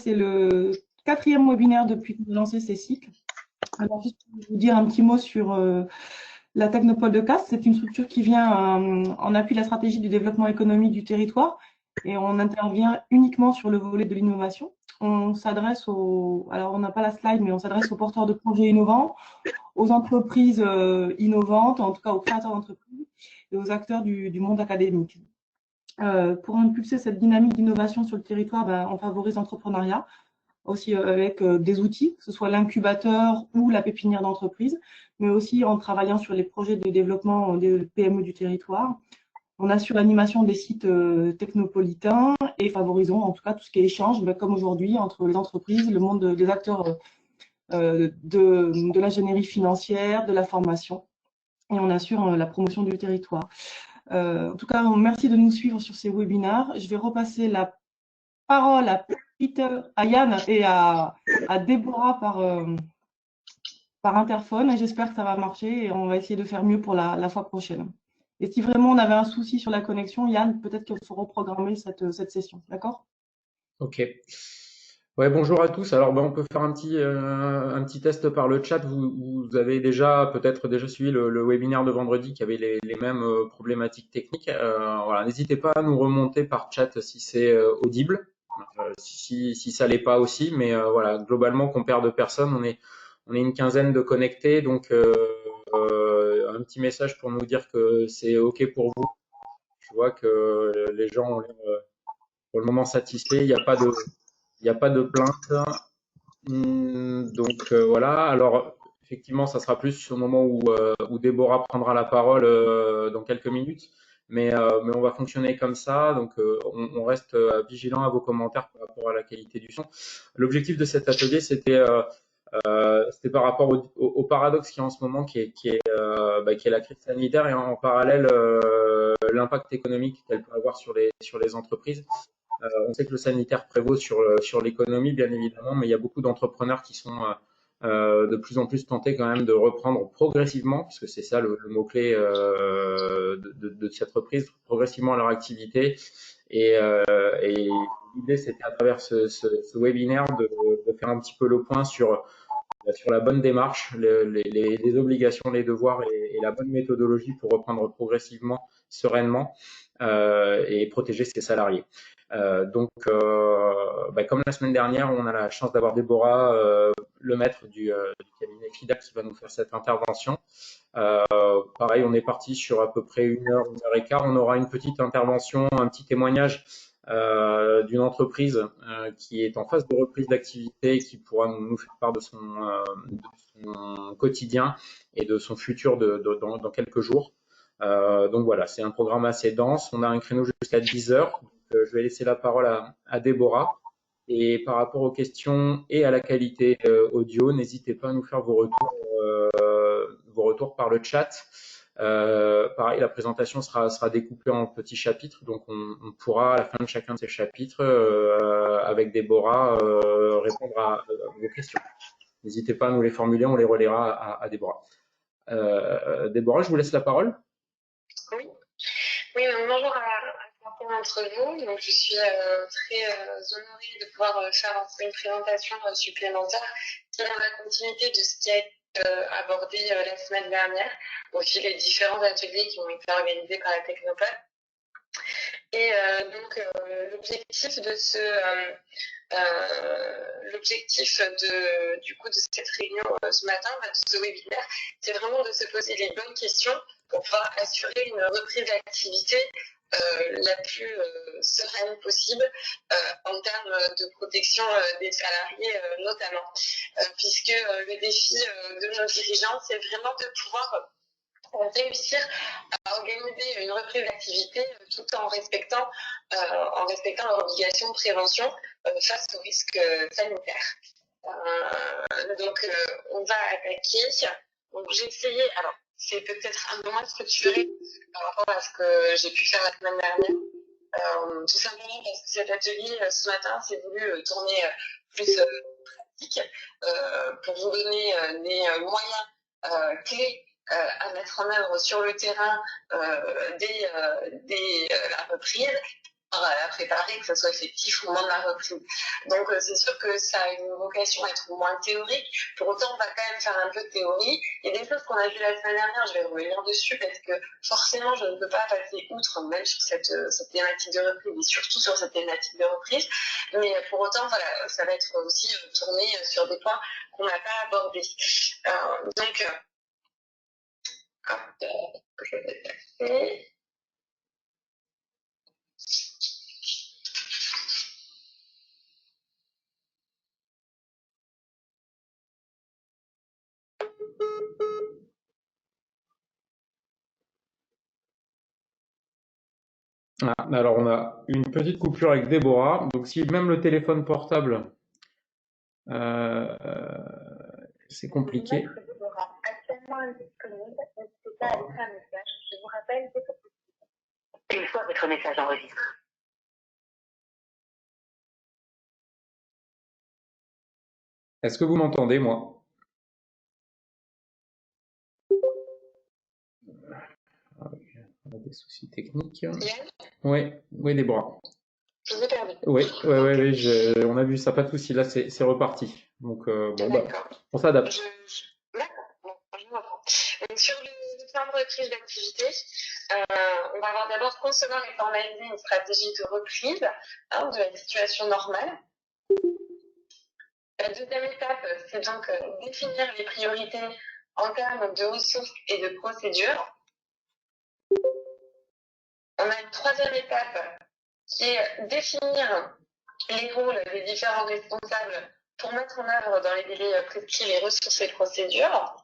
c'est le quatrième webinaire depuis qu'on a lancé ces cycles. Alors, juste pour vous dire un petit mot sur la Technopole de Castres. C'est une structure qui vient en appui de la stratégie du développement économique du territoire et on intervient uniquement sur le volet de l'innovation. On s'adresse alors on n'a pas la slide, mais on s'adresse aux porteurs de projets innovants, aux entreprises innovantes, en tout cas aux créateurs d'entreprises et aux acteurs du monde académique. Pour impulser cette dynamique d'innovation sur le territoire, on favorise l'entrepreneuriat, aussi avec des outils, que ce soit l'incubateur ou la pépinière d'entreprise, mais aussi en travaillant sur les projets de développement des PME du territoire. On assure l'animation des sites technopolitains et favorisons en tout cas tout ce qui est échange, comme aujourd'hui, entre les entreprises, le monde des acteurs de l'ingénierie financière, de la formation, et on assure la promotion du territoire. En tout cas, merci de nous suivre sur ces webinaires. Je vais repasser la parole à Peter, à Yann et à Déborah par interphone. Et j'espère que ça va marcher et on va essayer de faire mieux pour la fois prochaine. Et si vraiment on avait un souci sur la connexion, Yann, peut-être qu'il faut reprogrammer cette session. D'accord? Ok. Ouais, bonjour à tous. Alors, on peut faire un petit test par le chat. Vous avez peut-être déjà suivi le webinaire de vendredi qui avait les mêmes problématiques techniques. Voilà, n'hésitez pas à nous remonter par chat si c'est audible, si ça l'est pas aussi. Mais voilà, globalement, qu'on perde personne, on est une quinzaine de connectés, donc un petit message pour nous dire que c'est ok pour vous. Je vois que les gens ont l'air pour le moment satisfaits. Il n'y a pas de plainte. Donc voilà. Alors effectivement, ça sera plus au moment où Déborah prendra la parole dans quelques minutes. Mais on va fonctionner comme ça. Donc on reste vigilant à vos commentaires par rapport à la qualité du son. L'objectif de cet atelier, c'était par rapport au paradoxe qui est en ce moment, qui est la crise sanitaire et en parallèle l'impact économique qu'elle peut avoir sur les entreprises. On sait que le sanitaire prévaut sur l'économie, bien évidemment, mais il y a beaucoup d'entrepreneurs qui sont de plus en plus tentés quand même de reprendre progressivement, parce que c'est ça le mot-clé de cette reprise, progressivement leur activité. Et l'idée, c'était à travers ce webinaire de faire un petit peu le point sur la bonne démarche, les obligations, les devoirs et la bonne méthodologie pour reprendre progressivement, sereinement et protéger ses salariés. Comme la semaine dernière, on a la chance d'avoir Déborah, le maître du cabinet FIDA, qui va nous faire cette intervention. Pareil, on est parti sur à peu près 1 heure et quart. On aura une petite intervention, un petit témoignage d'une entreprise qui est en phase de reprise d'activité et qui pourra nous faire part de son quotidien et de son futur dans quelques jours. Donc voilà, c'est un programme assez dense. On a un créneau jusqu'à 10 heures. Donc, je vais laisser la parole à Déborah. Et par rapport aux questions et à la qualité audio, n'hésitez pas à nous faire vos retours par le chat. Pareil, la présentation sera découpée en petits chapitres, donc on pourra à la fin de chacun de ces chapitres, avec Déborah, répondre à vos questions. N'hésitez pas à nous les formuler, on les relaiera à Déborah. Déborah, je vous laisse la parole. Oui, oui, bonjour à certains d'entre vous. Donc, je suis très honorée de pouvoir faire une présentation supplémentaire qui est dans la continuité de ce qui a été abordé la semaine dernière, aussi les différents ateliers qui ont été organisés par la Technopole. Et donc, l'objectif de cette réunion ce matin, de ce webinaire, c'est vraiment de se poser les bonnes questions pour pouvoir assurer une reprise d'activité la plus sereine possible en termes de protection des salariés notamment, puisque le défi de nos dirigeants, c'est vraiment de pouvoir réussir à organiser une reprise d'activité tout en respectant leurs obligations de prévention face aux risques sanitaires. Donc, on va attaquer. Donc, j'ai essayé, alors, c'est peut-être un peu moins structuré par rapport à ce que j'ai pu faire la semaine dernière. Tout simplement parce que cet atelier, ce matin, c'est voulu tourner plus pratique pour vous donner des moyens clés à mettre en œuvre sur le terrain des entreprises à préparer, que ce soit effectif au moment de la reprise. Donc c'est sûr que ça a une vocation à être moins théorique. Pour autant, on va quand même faire un peu de théorie. Il y a des choses qu'on a vues la semaine dernière, je vais revenir dessus parce que forcément, je ne peux pas passer outre même sur cette thématique de reprise et surtout sur cette thématique de reprise. Mais pour autant, voilà, ça va être aussi tourné sur des points qu'on n'a pas abordés. Donc, je vais passer. Ah, alors, on a une petite coupure avec Déborah. Donc, si même le téléphone portable, c'est compliqué. Maître Déborah, actuellement indisponible, n'hésitez pas à laisser un message. Je vous rappelle dès que possible. Une fois votre message enregistré. Est-ce que vous m'entendez, moi? On a des soucis techniques. Yann, Oui, oui, Déborah. je vous ai perdu. Oui, on a vu ça, pas de souci. Là, c'est reparti. Donc, bon, bah, D'accord. on s'adapte. D'accord, bon, je reprends. Donc, sur le plan de reprise d'activité, on va avoir d'abord concevoir et formaliser une stratégie de reprise de la situation normale. La deuxième étape, c'est donc définir les priorités en termes de ressources et de procédures. On a une troisième étape qui est définir les rôles des différents responsables pour mettre en œuvre dans les délais prescrits les ressources et procédures.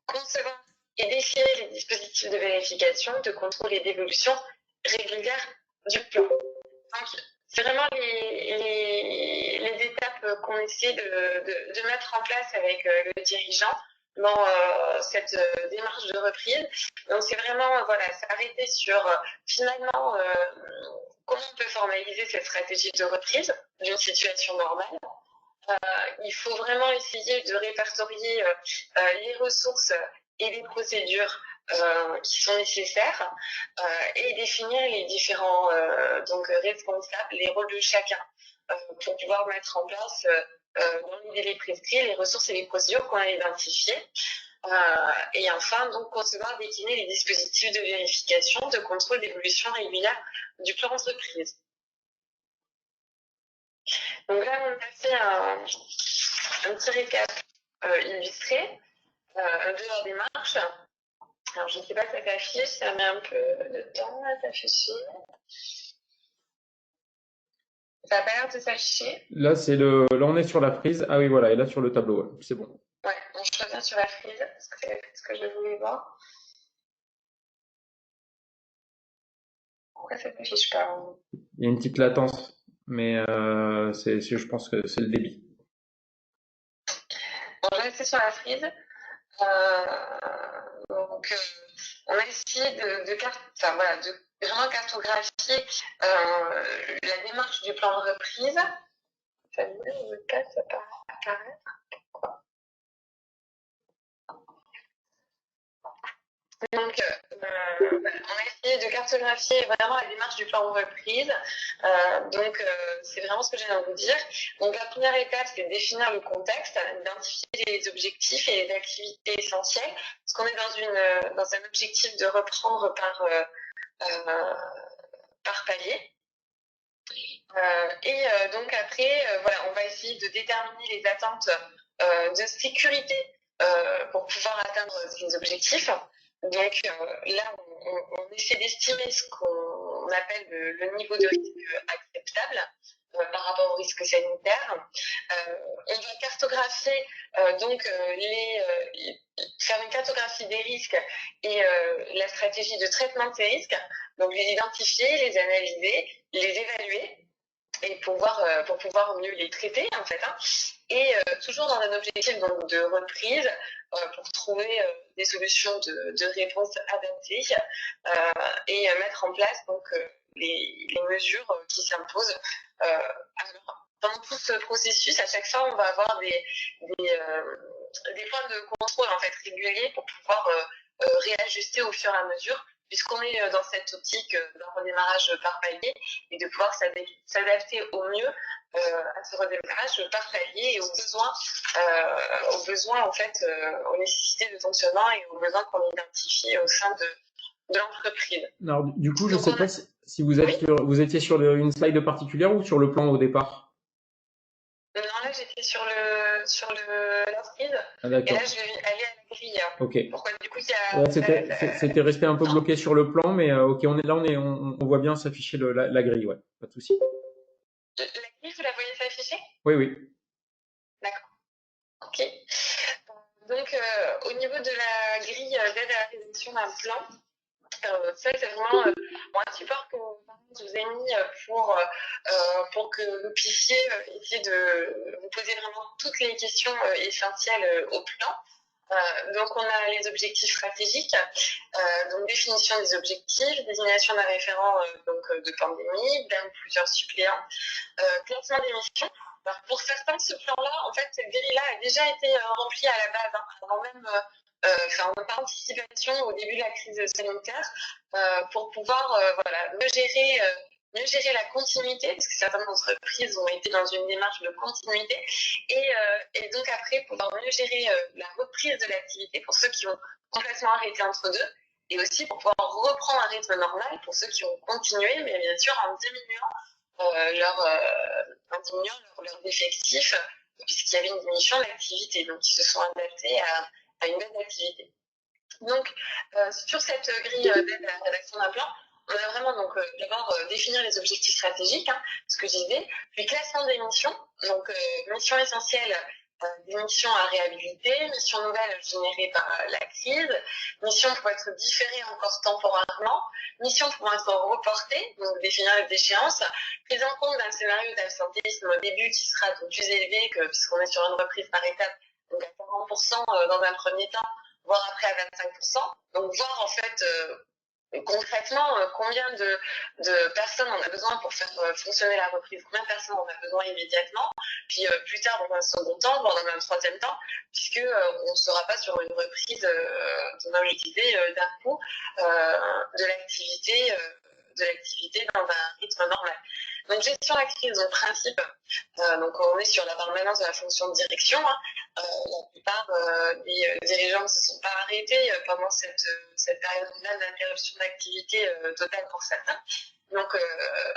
Concevoir et définir les dispositifs de vérification, de contrôle et d'évolution régulière du plan. Donc, c'est vraiment les étapes qu'on essaie de mettre en place avec le dirigeant dans cette démarche de reprise. Donc, c'est vraiment s'arrêter sur finalement comment on peut formaliser cette stratégie de reprise d'une situation normale. Il faut vraiment essayer de répertorier les ressources et les procédures qui sont nécessaires et définir les différents responsables, les rôles de chacun pour pouvoir mettre en place dans les délais prescrits les ressources et les procédures qu'on a identifiées. Et enfin, donc, concevoir, décliner les dispositifs de vérification, de contrôle d'évolution régulière du plan d'entreprise. Donc là, on a fait un petit récap illustré de la démarche. Alors, je ne sais pas si ça s'affiche, ça met un peu de temps à s'afficher. Ça n'a pas l'air de s'afficher. Là, là, on est sur la frise. Ah oui, voilà, et là, sur le tableau, ouais, c'est bon. Ouais, donc je reviens sur la frise, parce que c'est ce que je voulais voir. Pourquoi ça ne s'affiche pas? Il y a une petite latence, mais je pense que c'est le débit. Bon, je vais rester sur la frise. Donc, on a essayé de vraiment cartographier la démarche du plan de reprise. Ça me casse apparaître. Donc, on a essayé de cartographier vraiment la démarche du plan de reprise. C'est vraiment ce que je viens de vous dire. Donc, la première étape, c'est de définir le contexte, identifier les objectifs et les activités essentielles. Parce qu'on est dans un objectif de reprendre par palier. Donc après, on va essayer de déterminer les attentes de sécurité pour pouvoir atteindre ces objectifs. Donc là, on essaie d'estimer ce qu'on appelle le niveau de risque acceptable par rapport au risque sanitaire. On va cartographier faire une cartographie des risques et la stratégie de traitement de ces risques. Donc les identifier, les analyser, les évaluer et pour pouvoir mieux les traiter en fait. Et toujours dans un objectif donc, de reprise pour trouver des solutions de réponse adaptées et mettre en place donc les mesures qui s'imposent. Pendant tout ce processus, à chaque fois, on va avoir des points de contrôle en fait réguliers pour pouvoir réajuster au fur et à mesure puisqu'on est dans cette optique d'un redémarrage par palier et de pouvoir s'adapter au mieux à ce redémarrage par palier et aux besoins en fait, aux nécessités de fonctionnement et aux besoins qu'on identifie au sein de l'entreprise. Alors, du coup, je ne Donc, sais pas si vous êtes vous étiez sur une slide particulière ou sur le plan au départ. Non, là, j'étais sur la slide. Ah, Et d'accord. là, je vais aller à la grille. Ok. Pourquoi du coup, Ouais, c'était resté un peu bloqué sur le plan, mais ok, on voit bien s'afficher la grille, ouais, pas de souci. La grille, vous la voyez s'afficher? Oui, oui. D'accord. Ok. Donc, au niveau de la grille d'aide à la réalisation d'un plan, ça, c'est vraiment un support que je vous ai mis pour que vous puissiez essayer de vous poser vraiment toutes les questions essentielles au plan. Donc, on a les objectifs stratégiques, donc définition des objectifs, désignation d'un référent de pandémie, d'un plusieurs suppléants, classement des missions. Alors, pour certains, ce plan-là, en fait, cette grille-là a déjà été remplie à la base, avant même, par anticipation au début de la crise sanitaire, pour pouvoir mieux gérer la continuité, parce que certaines entreprises ont été dans une démarche de continuité, et donc après pouvoir mieux gérer la reprise de l'activité pour ceux qui ont complètement arrêté entre deux, et aussi pour pouvoir reprendre un rythme normal pour ceux qui ont continué, mais bien sûr en diminuant leurs effectifs, puisqu'il y avait une diminution d'activité, donc ils se sont adaptés à une baisse d'activité. Donc, sur cette grille d'aide à la rédaction d'un plan, on a vraiment donc d'abord définir les objectifs stratégiques, ce que je disais, puis classement des missions, donc missions essentielles, des missions à réhabiliter, missions nouvelles générées par la crise, missions pouvant être différées encore temporairement, missions pouvant être reportées, donc définir les échéances, prise en compte d'un scénario d'absentéisme au début qui sera donc plus élevé puisqu'on est sur une reprise par étape, donc à 40% dans un premier temps, voire après à 25%. Donc voir en fait concrètement combien de personnes on a besoin pour faire fonctionner la reprise, combien de personnes on a besoin immédiatement, puis plus tard dans un second temps, voire dans un troisième temps, puisque on ne sera pas sur une reprise d'un coup de l'activité dans un rythme normal. Donc gestion de la crise, en principe, donc on est sur la permanence de la fonction de direction. La plupart des dirigeants ne se sont pas arrêtés pendant cette période-là d'interruption d'activité totale pour certains. Donc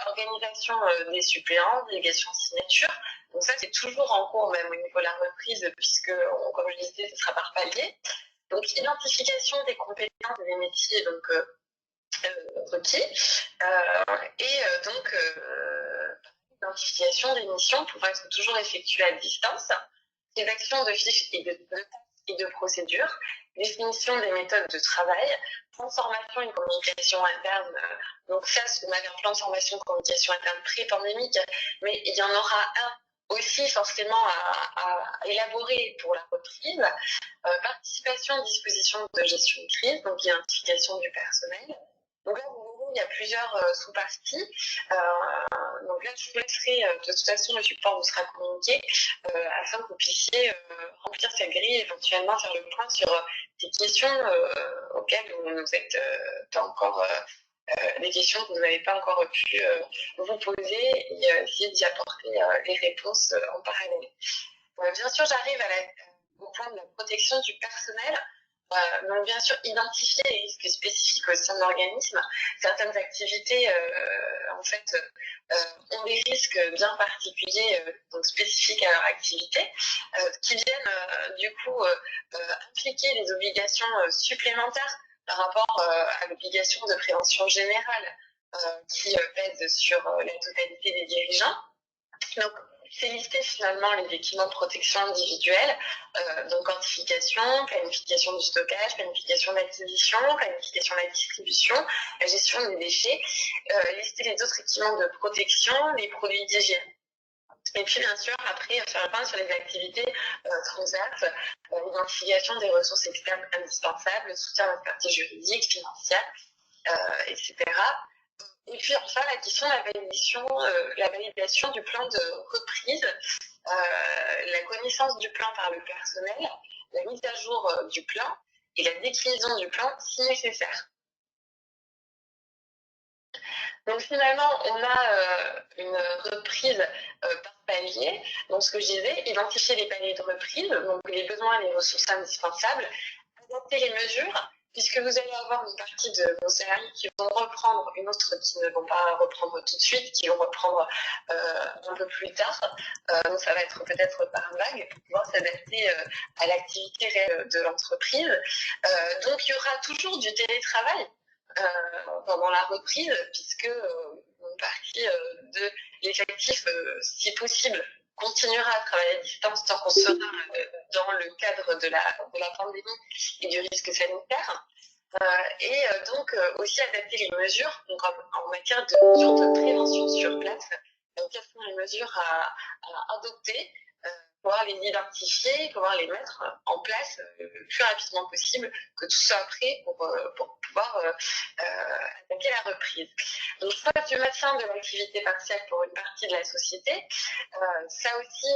organisation des suppléants, délégation de signature. Donc ça, c'est toujours en cours, même au niveau de la reprise, puisque, comme je le disais, ce sera par palier. Donc identification des compétences et des métiers requis. Donc identification des missions pouvant être toujours effectuées à distance, rédaction de fiches et de procédures, définition des méthodes de travail, transformation et communication interne. Donc ça, on avait un plan de formation de communication interne pré-pandémique, mais il y en aura un aussi forcément à élaborer pour la reprise. Participation aux dispositions de gestion de crise, donc identification du personnel. Donc là, vous voyez, il y a plusieurs sous-parties. Donc là, je vous laisserai, de toute façon, le support vous sera communiqué afin que vous puissiez remplir cette grille et éventuellement faire le point sur des questions auxquelles vous n'êtes pas encore, des questions que vous n'avez pas encore pu vous poser et essayer d'y apporter les réponses en parallèle. Bien sûr, j'arrive au point de la protection du personnel. Donc bien sûr, identifier les risques spécifiques au sein de l'organisme. Certaines activités, en fait, ont des risques bien particuliers, donc spécifiques à leur activité, qui viennent du coup impliquer des obligations supplémentaires par rapport à l'obligation de prévention générale qui pèse sur la totalité des dirigeants. Donc, c'est listé finalement les équipements de protection individuelle, donc quantification, planification du stockage, planification d'acquisition, planification de la distribution, la gestion des déchets, lister les autres équipements de protection, les produits d'hygiène. Et puis bien sûr, après, faire le point sur les activités transverses, l'identification des ressources externes indispensables, soutien à l'expertise juridique, financière, etc. Et puis enfin, la question de la validation du plan de reprise, la connaissance du plan par le personnel, la mise à jour du plan et la déclinaison du plan si nécessaire. Donc finalement, on a une reprise par palier. Donc ce que je disais, identifier les paliers de reprise, donc les besoins et les ressources indispensables, adapter les mesures, puisque vous allez avoir une partie de vos salariés qui vont reprendre, une autre qui ne vont pas reprendre tout de suite, qui vont reprendre un peu plus tard. Donc ça va être peut-être par vague pour pouvoir s'adapter à l'activité réelle de l'entreprise. Donc il y aura toujours du télétravail pendant la reprise, puisque une partie de l'effectif, si possible, continuera à travailler à distance tant qu'on sera dans le cadre de la pandémie et du risque sanitaire. Et donc aussi adapter les mesures donc en matière de mesures de prévention sur place. Quelles sont les mesures à adopter, pouvoir les identifier, pouvoir les mettre en place le plus rapidement possible, que tout soit prêt pour pouvoir attaquer la reprise. Donc, choix du maintien de l'activité partielle pour une partie de la société, ça aussi,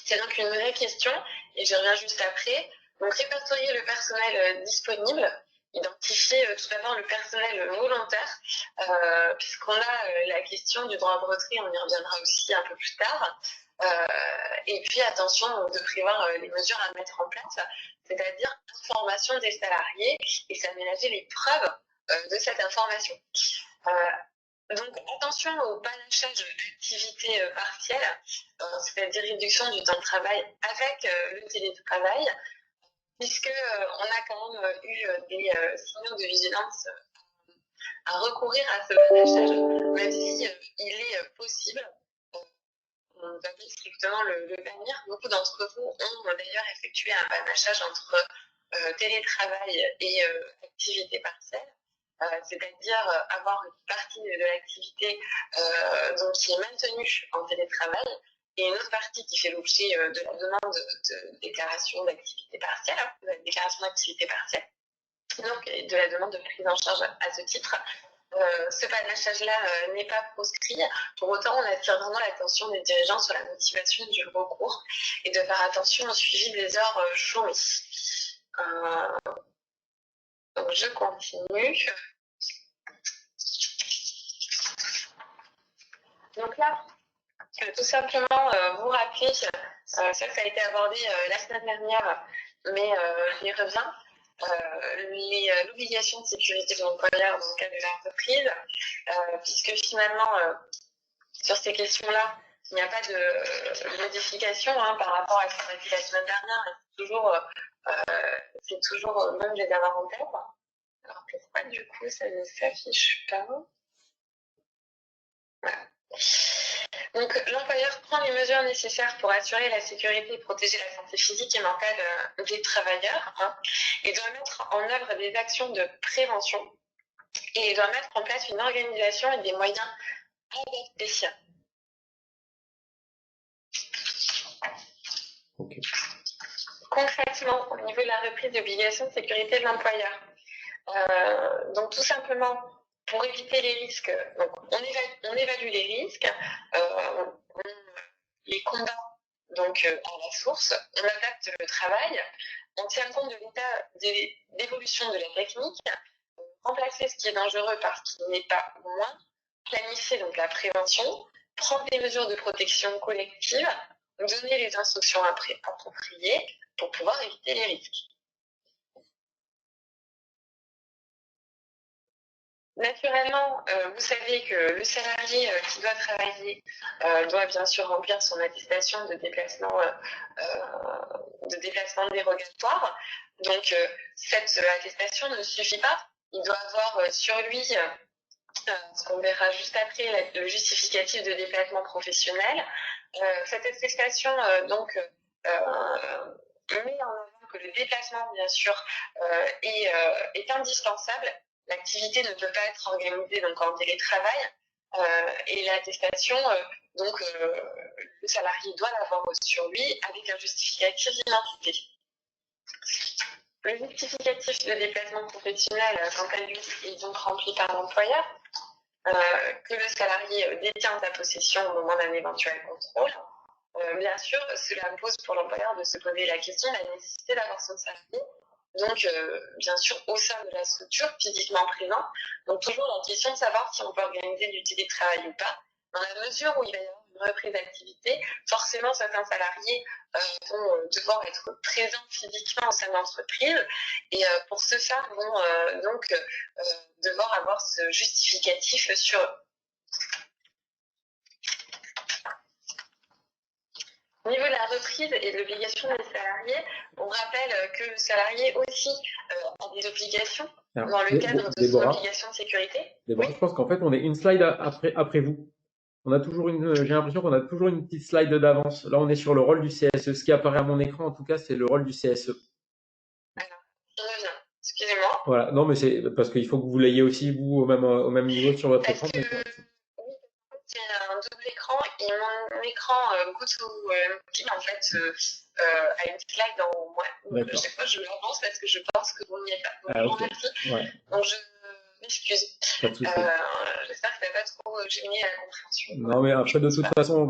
c'est donc une vraie question, et j'y reviens juste après. Donc, répertorier le personnel disponible, identifier tout d'abord le personnel volontaire, puisqu'on a la question du droit à retrait, on y reviendra aussi un peu plus tard. Et puis attention de prévoir les mesures à mettre en place, c'est-à-dire information des salariés et s'aménager les preuves de cette information. Donc attention au panachage d'activités partielles, c'est-à-dire réduction du temps de travail avec le télétravail, puisque on a quand même eu des signaux de vigilance à recourir à ce panachage, même si il est possible. On appelle strictement le bannir. Beaucoup d'entre vous ont d'ailleurs effectué un panachage entre télétravail et activité partielle, c'est-à-dire avoir une partie de l'activité qui est maintenue en télétravail et une autre partie qui fait l'objet de la demande de déclaration d'activité partielle, de la déclaration d'activité partielle, donc de la demande de prise en charge à ce titre. Ce panachage-là n'est pas proscrit. Pour autant, on attire vraiment l'attention des dirigeants sur la motivation du recours et de faire attention au suivi des heures chômées. Donc, je continue. Donc là, tout simplement vous rappeler, ça a été abordé la semaine dernière, mais j'y reviens. L'obligation de sécurité de l'employeur dans le cadre de l'entreprise, puisque finalement, sur ces questions-là, il n'y a pas de modification par rapport à ce qu'on a dit la semaine dernière. C'est toujours bon de les avoir en tête. Alors pourquoi du coup ça ne s'affiche pas? Voilà. Donc l'employeur prend les mesures nécessaires pour assurer la sécurité et protéger la santé physique et mentale des travailleurs et doit mettre en œuvre des actions de prévention et doit mettre en place une organisation et des moyens adaptés. Okay. Concrètement, au niveau de la reprise d'obligation de sécurité de l'employeur, donc tout simplement, pour éviter les risques, donc on évalue les risques, on les combat donc à la source, on adapte le travail, on tient compte de l'état d'évolution de la technique, remplacer ce qui est dangereux par ce qui n'est pas moins, planifier donc la prévention, prendre des mesures de protection collective, donner les instructions appropriées pour pouvoir éviter les risques. Naturellement, vous savez que le salarié qui doit travailler doit bien sûr remplir son attestation de déplacement dérogatoire. Donc, cette attestation ne suffit pas. Il doit avoir sur lui ce qu'on verra juste après, le justificatif de déplacement professionnel. Cette attestation met en avant que le déplacement, bien sûr, est indispensable. L'activité ne peut pas être organisée donc en télétravail et l'attestation, le salarié doit l'avoir sur lui avec un justificatif d'identité. Le justificatif de déplacement professionnel, quant à lui, est donc rempli par l'employeur, que le salarié détient sa possession au moment d'un éventuel contrôle. Bien sûr, cela pose pour l'employeur de se poser la question de la nécessité d'avoir son salarié donc bien sûr au sein de la structure, physiquement présent. Donc toujours la question de savoir si on peut organiser du télétravail ou pas. Dans la mesure où il va y avoir une reprise d'activité, forcément certains salariés vont devoir être présents physiquement au sein de l'entreprise et pour ce faire vont donc devoir avoir ce justificatif sur eux. Au niveau de la reprise et de l'obligation des salariés, on rappelle que le salarié aussi a des obligations dans le cadre de son obligation de sécurité. Déborah, je pense qu'en fait, on est une slide après vous. On a toujours j'ai l'impression qu'on a toujours une petite slide d'avance. Là, on est sur le rôle du CSE. Ce qui apparaît à mon écran, en tout cas, c'est le rôle du CSE. Alors, je reviens. Excusez-moi. Voilà. Non, mais c'est parce qu'il faut que vous l'ayez aussi, vous, au même niveau sur votre écran. Oui, c'est un double écran et mon écran GoToMeeting en fait a une slide en moi. Donc à chaque fois je l'avance parce que je pense que vous n'y êtes pas. Donc je vous remercie. Ouais. Donc je m'excuse. Pas de souci. J'espère que ça n'a pas trop gêné la compréhension. Non, mais après de toute façon,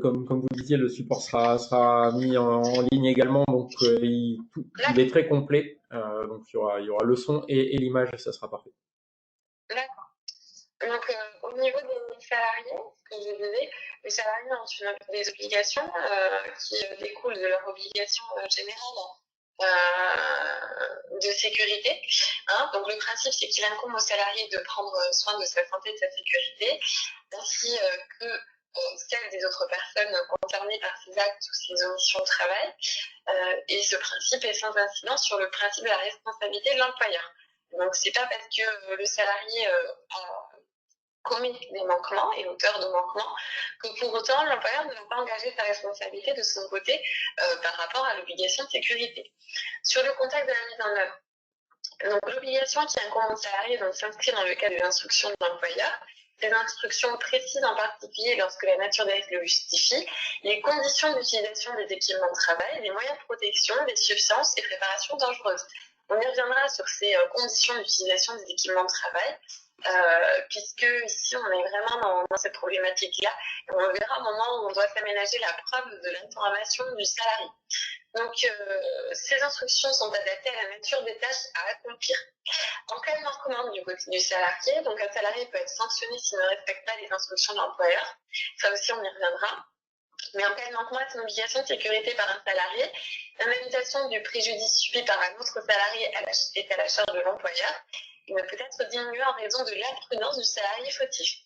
comme vous disiez, le support sera mis en ligne également, donc il est très complet. Donc il y aura le son et l'image, ça sera parfait. D'accord. Donc, au niveau des salariés, ce que je disais, les salariés ont des obligations qui découlent de leur obligation générale de sécurité. Hein. Donc, le principe, c'est qu'il incombe aux salariés de prendre soin de sa santé et de sa sécurité, ainsi que celle des autres personnes concernées par ces actes ou ces omissions de travail. Et ce principe est sans incidence sur le principe de la responsabilité de l'employeur. Donc, c'est pas parce que le salarié a commet des manquements et auteur de manquements, que pour autant l'employeur ne va pas engager sa responsabilité de son côté par rapport à l'obligation de sécurité. Sur le contexte de la mise en œuvre, donc l'obligation qui incombe au salarié s'inscrit dans le cadre de l'instruction de l'employeur. Ces instructions précisent en particulier, lorsque la nature des risques le justifie, les conditions d'utilisation des équipements de travail, les moyens de protection, les substances et préparations dangereuses. On y reviendra sur ces conditions d'utilisation des équipements de travail, puisque ici on est vraiment dans cette problématique-là, et on verra au moment où on doit s'aménager la preuve de l'information du salarié. Donc ces instructions sont adaptées à la nature des tâches à accomplir. En cas de manquement du salarié, donc un salarié peut être sanctionné s'il ne respecte pas les instructions de l'employeur, ça aussi on y reviendra. Mais en cas de manquement à son obligation de sécurité par un salarié, l'indemnisation du préjudice subi par un autre salarié est à la charge de l'employeur. Il ne peut être diminué en raison de l'imprudence du salarié fautif.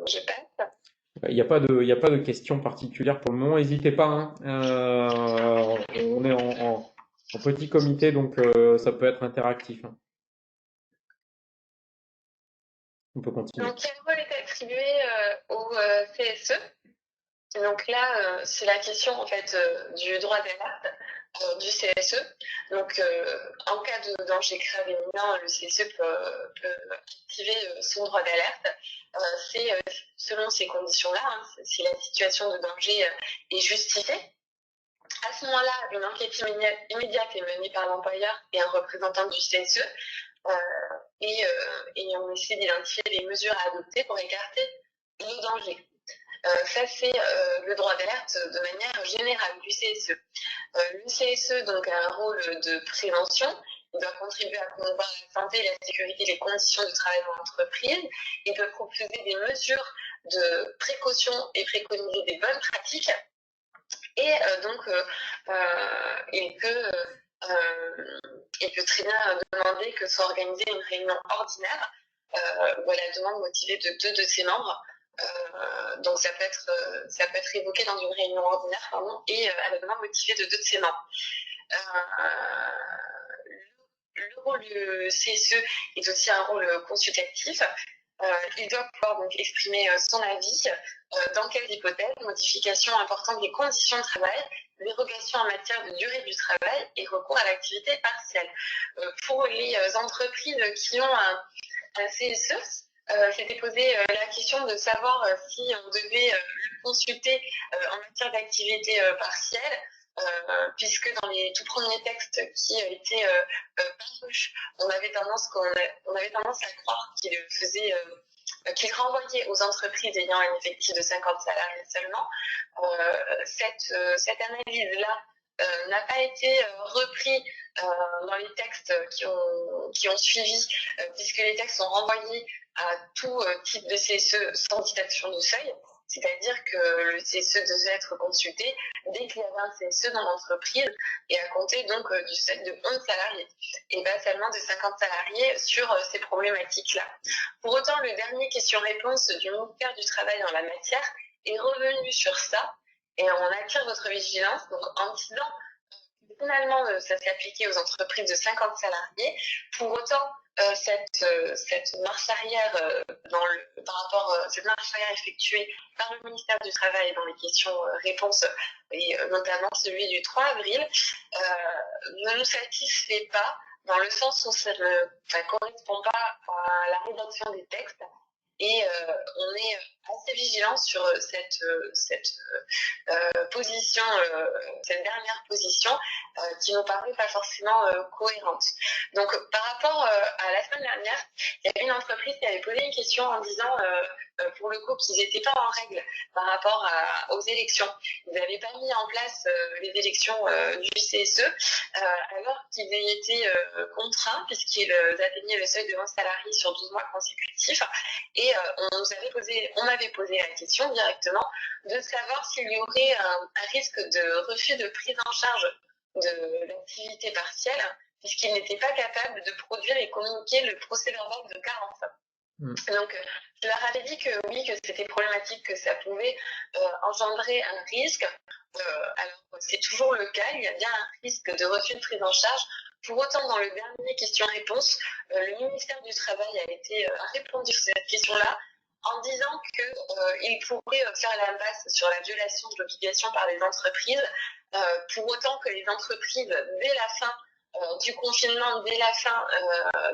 Je passe. Il n'y a pas de questions particulières pour le moment. N'hésitez pas. Hein. On est en petit comité, donc ça peut être interactif. Hein. On peut continuer. Donc, quel rôle est attribué au CSE? Donc là, c'est la question en fait du droit d'alerte du CSE. Donc, en cas de danger grave et imminent, le CSE peut activer son droit d'alerte. C'est selon ces conditions-là, hein, si la situation de danger est justifiée. À ce moment-là, une enquête immédiate est menée par l'employeur et un représentant du CSE. Et on essaie d'identifier les mesures à adopter pour écarter le danger. Ça, c'est le droit d'alerte de manière générale du CSE. Le CSE donc, a un rôle de prévention. Il doit contribuer à promouvoir la santé, la sécurité et les conditions de travail dans l'entreprise. Il peut proposer des mesures de précaution et préconiser des bonnes pratiques. Et il peut très bien demander que soit organisée une réunion ordinaire ou à la demande motivée de deux de ses membres. Donc ça peut être évoqué dans une réunion ordinaire et à la demande motivée de deux de ses membres. Le rôle du CSE est aussi un rôle consultatif. Il doit pouvoir donc exprimer son avis dans quelles hypothèses, modifications importantes des conditions de travail, dérogation en matière de durée du travail et recours à l'activité partielle. Pour les entreprises qui ont un CSE, s'était posé la question de savoir si on devait le consulter en matière d'activité partielle, puisque dans les tout premiers textes qui étaient parus, on avait tendance à croire qu'il faisait qu'il renvoyait aux entreprises ayant un effectif de 50 salariés seulement. Cette analyse-là n'a pas été repris dans les textes qui ont suivi, puisque les textes sont renvoyés à tout type de CSE sans citation du seuil. C'est-à-dire que le CSE devait être consulté dès qu'il y avait un CSE dans l'entreprise et à compter donc du seuil de 11 salariés et pas seulement de 50 salariés sur ces problématiques-là. Pour autant, le dernier question-réponse du ministère du Travail en la matière est revenu sur ça et on attire votre vigilance donc, en disant que finalement ça s'est appliqué aux entreprises de 50 salariés. Pour autant, cette marche arrière par rapport à cette marche arrière effectuée par le ministère du Travail dans les questions-réponses et notamment celui du 3 avril ne nous satisfait pas dans le sens où ça ne correspond pas à la rédaction des textes et on est assez vigilant sur cette position, cette dernière position qui nous paraît pas forcément cohérente. Donc par rapport à la semaine dernière, il y avait une entreprise qui avait posé une question en disant pour le coup qu'ils n'étaient pas en règle par rapport aux élections. Ils n'avaient pas mis en place les élections du CSE alors qu'ils avaient été contraints puisqu'ils atteignaient le seuil de 11 salariés sur 12 mois consécutifs. Et on m'avait posé la question directement de savoir s'il y aurait un risque de refus de prise en charge de l'activité partielle, puisqu'il n'était pas capable de produire et communiquer le procès-verbal de carence. Donc, je leur avais dit que oui, que c'était problématique, que ça pouvait engendrer un risque. Alors, c'est toujours le cas, il y a bien un risque de refus de prise en charge. Pour autant, dans le dernier question-réponse, le ministère du Travail a répondu sur cette question-là en disant qu'il pourrait faire l'impasse sur la violation de l'obligation par les entreprises, pour autant que les entreprises, dès la fin du confinement, dès la fin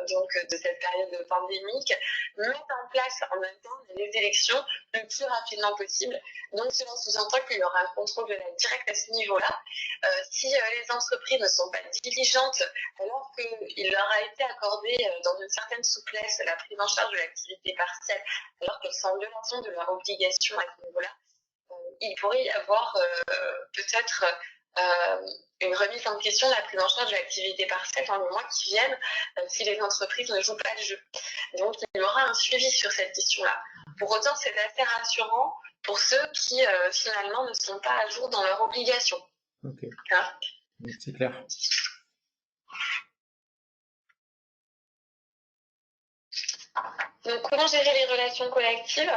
donc de cette période pandémique, mettent en place en même temps les élections le plus rapidement possible. Donc cela sous-entend qu'il y aura un contrôle de la directe à ce niveau-là. Si les entreprises ne sont pas diligentes, alors qu'il leur a été accordé dans une certaine souplesse la prise en charge de l'activité partielle, alors qu'elles sont en violation de leur obligation à ce niveau-là, il pourrait y avoir peut-être une remise en question de la prise en charge de l'activité partielle dans les mois qui viennent si les entreprises ne jouent pas le jeu. Donc il y aura un suivi sur cette question-là. Pour autant, c'est assez rassurant pour ceux qui finalement ne sont pas à jour dans leurs obligations. Ok, hein, c'est clair. Donc comment gérer les relations collectives ?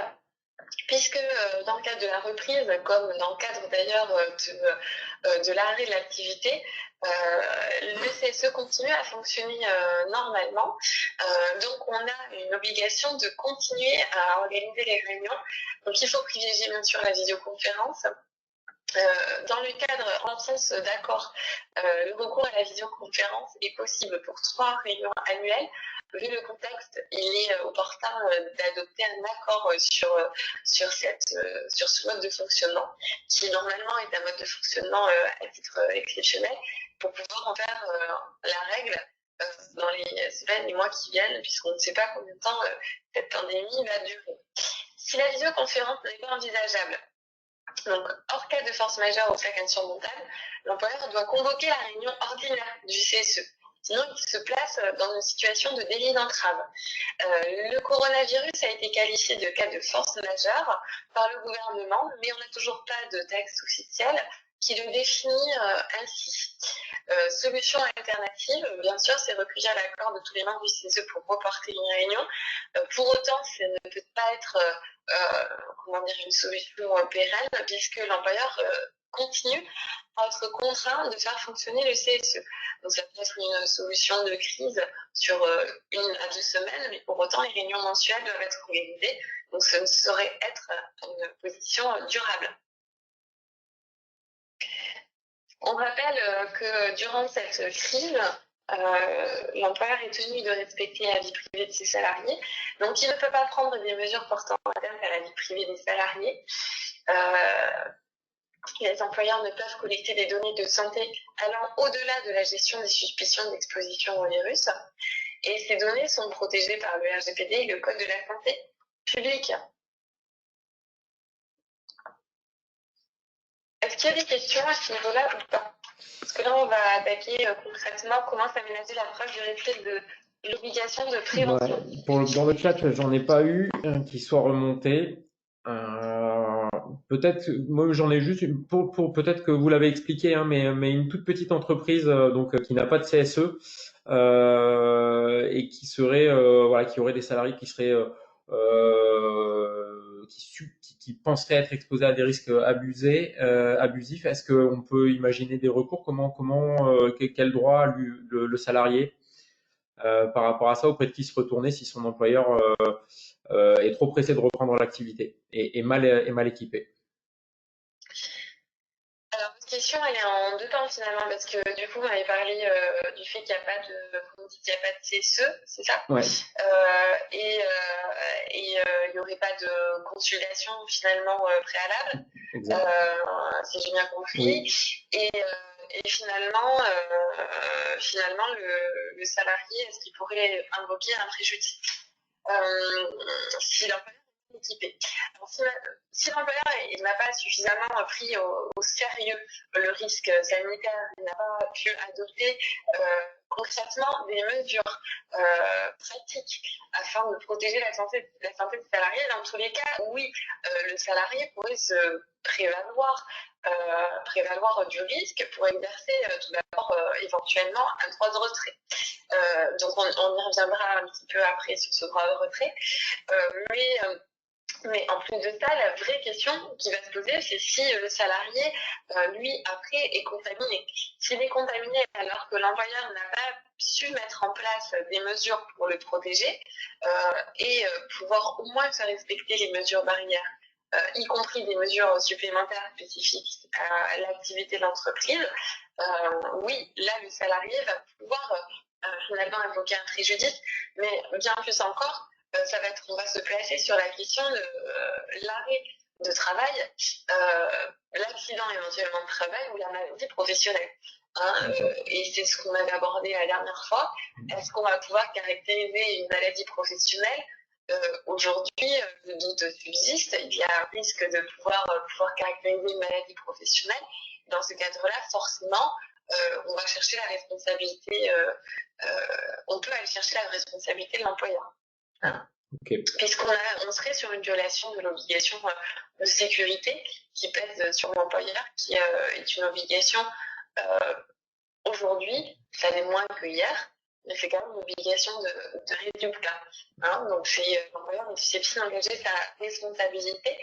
Puisque dans le cadre de la reprise, comme dans le cadre d'ailleurs de l'arrêt de l'activité, le CSE continue à fonctionner normalement. Donc on a une obligation de continuer à organiser les réunions. Donc il faut privilégier bien sûr la visioconférence. Dans le cadre, en sens d'accord, le recours à la visioconférence est possible pour 3 réunions annuelles. Vu le contexte, il est opportun d'adopter un accord sur ce mode de fonctionnement, qui normalement est un mode de fonctionnement à titre exceptionnel, pour pouvoir en faire la règle dans les semaines, les mois qui viennent, puisqu'on ne sait pas combien de temps cette pandémie va durer. Si la visioconférence n'est pas envisageable, donc, hors cas de force majeure ou cas insurmontable, l'employeur doit convoquer la réunion ordinaire du CSE. Sinon, il se place dans une situation de délit d'entrave. Le coronavirus a été qualifié de cas de force majeure par le gouvernement, mais on n'a toujours pas de texte officiel qui le définit ainsi. Solution alternative, bien sûr, c'est recueillir l'accord de tous les membres du CSE pour reporter une réunion. Pour autant, ça ne peut pas être une solution pérenne, puisque l'employeur continue à être contraint de faire fonctionner le CSE. Donc ça peut être une solution de crise sur 1 à 2 semaines, mais pour autant les réunions mensuelles doivent être organisées, donc ce ne saurait être une position durable. On rappelle que durant cette crise, l'employeur est tenu de respecter la vie privée de ses salariés, donc il ne peut pas prendre des mesures portant atteinte à la vie privée des salariés. Les employeurs ne peuvent collecter des données de santé allant au-delà de la gestion des suspicions d'exposition au virus. Et ces données sont protégées par le RGPD et le Code de la santé. public. Est-ce qu'il y a des questions à ce niveau-là ou pas? Parce que là, on va attaquer concrètement comment s'aménager l'approche du respect de l'obligation de prévention. Ouais, dans le chat, j'en ai pas eu qui soit remonté. Peut-être, moi j'en ai juste pour peut-être que vous l'avez expliqué, hein, mais une toute petite entreprise qui n'a pas de CSE et qui serait voilà, qui aurait des salariés qui seraient qui penseraient être exposés à des risques abusifs. Est-ce qu'on peut imaginer des recours? Quel droit a le salarié par rapport à ça, auprès de qui se retourner si son employeur est trop pressé de reprendre l'activité et mal équipé? Alors, votre question, elle est en deux temps finalement, parce que du coup, vous m'avez parlé du fait qu'il n'y a pas de, comme vous dites, il n'y a pas de CSE, c'est ça? Ouais. Il n'y aurait pas de consultation finalement préalable, si j'ai bien compris. Oui. Et finalement, le salarié, est-ce qu'il pourrait invoquer un préjudice si l'employeur est équipé? Alors, si l'employeur n'a pas suffisamment pris au sérieux le risque sanitaire, il n'a pas pu adopter concrètement des mesures pratiques afin de protéger la santé des salariés, dans tous les cas, oui, le salarié pourrait se prévaloir du risque pour exercer tout d'abord éventuellement un droit de retrait. Donc on y reviendra un petit peu après sur ce droit de retrait. Mais en plus de ça, la vraie question qui va se poser, c'est si le salarié, lui, après, est contaminé. S'il est contaminé alors que l'employeur n'a pas su mettre en place des mesures pour le protéger et pouvoir au moins faire respecter les mesures barrières, y compris des mesures supplémentaires spécifiques à l'activité de l'entreprise, oui, là, le salarié va pouvoir finalement invoquer un préjudice, mais bien plus encore, on va se placer sur la question de l'arrêt de travail, l'accident éventuellement de travail ou la maladie professionnelle. Et c'est ce qu'on avait abordé la dernière fois. Est-ce qu'on va pouvoir caractériser une maladie professionnelle? Aujourd'hui, le doute subsiste. Il y a un risque de pouvoir caractériser une maladie professionnelle. Dans ce cadre-là, forcément, on va chercher la responsabilité. On peut aller chercher la responsabilité de l'employeur. Okay. Puisqu'on serait sur une violation de l'obligation de sécurité qui pèse sur l'employeur, qui est une obligation aujourd'hui, ça l'est moins que hier, mais c'est quand même une obligation de résultat. Donc l'employeur est susceptible d'engager sa responsabilité,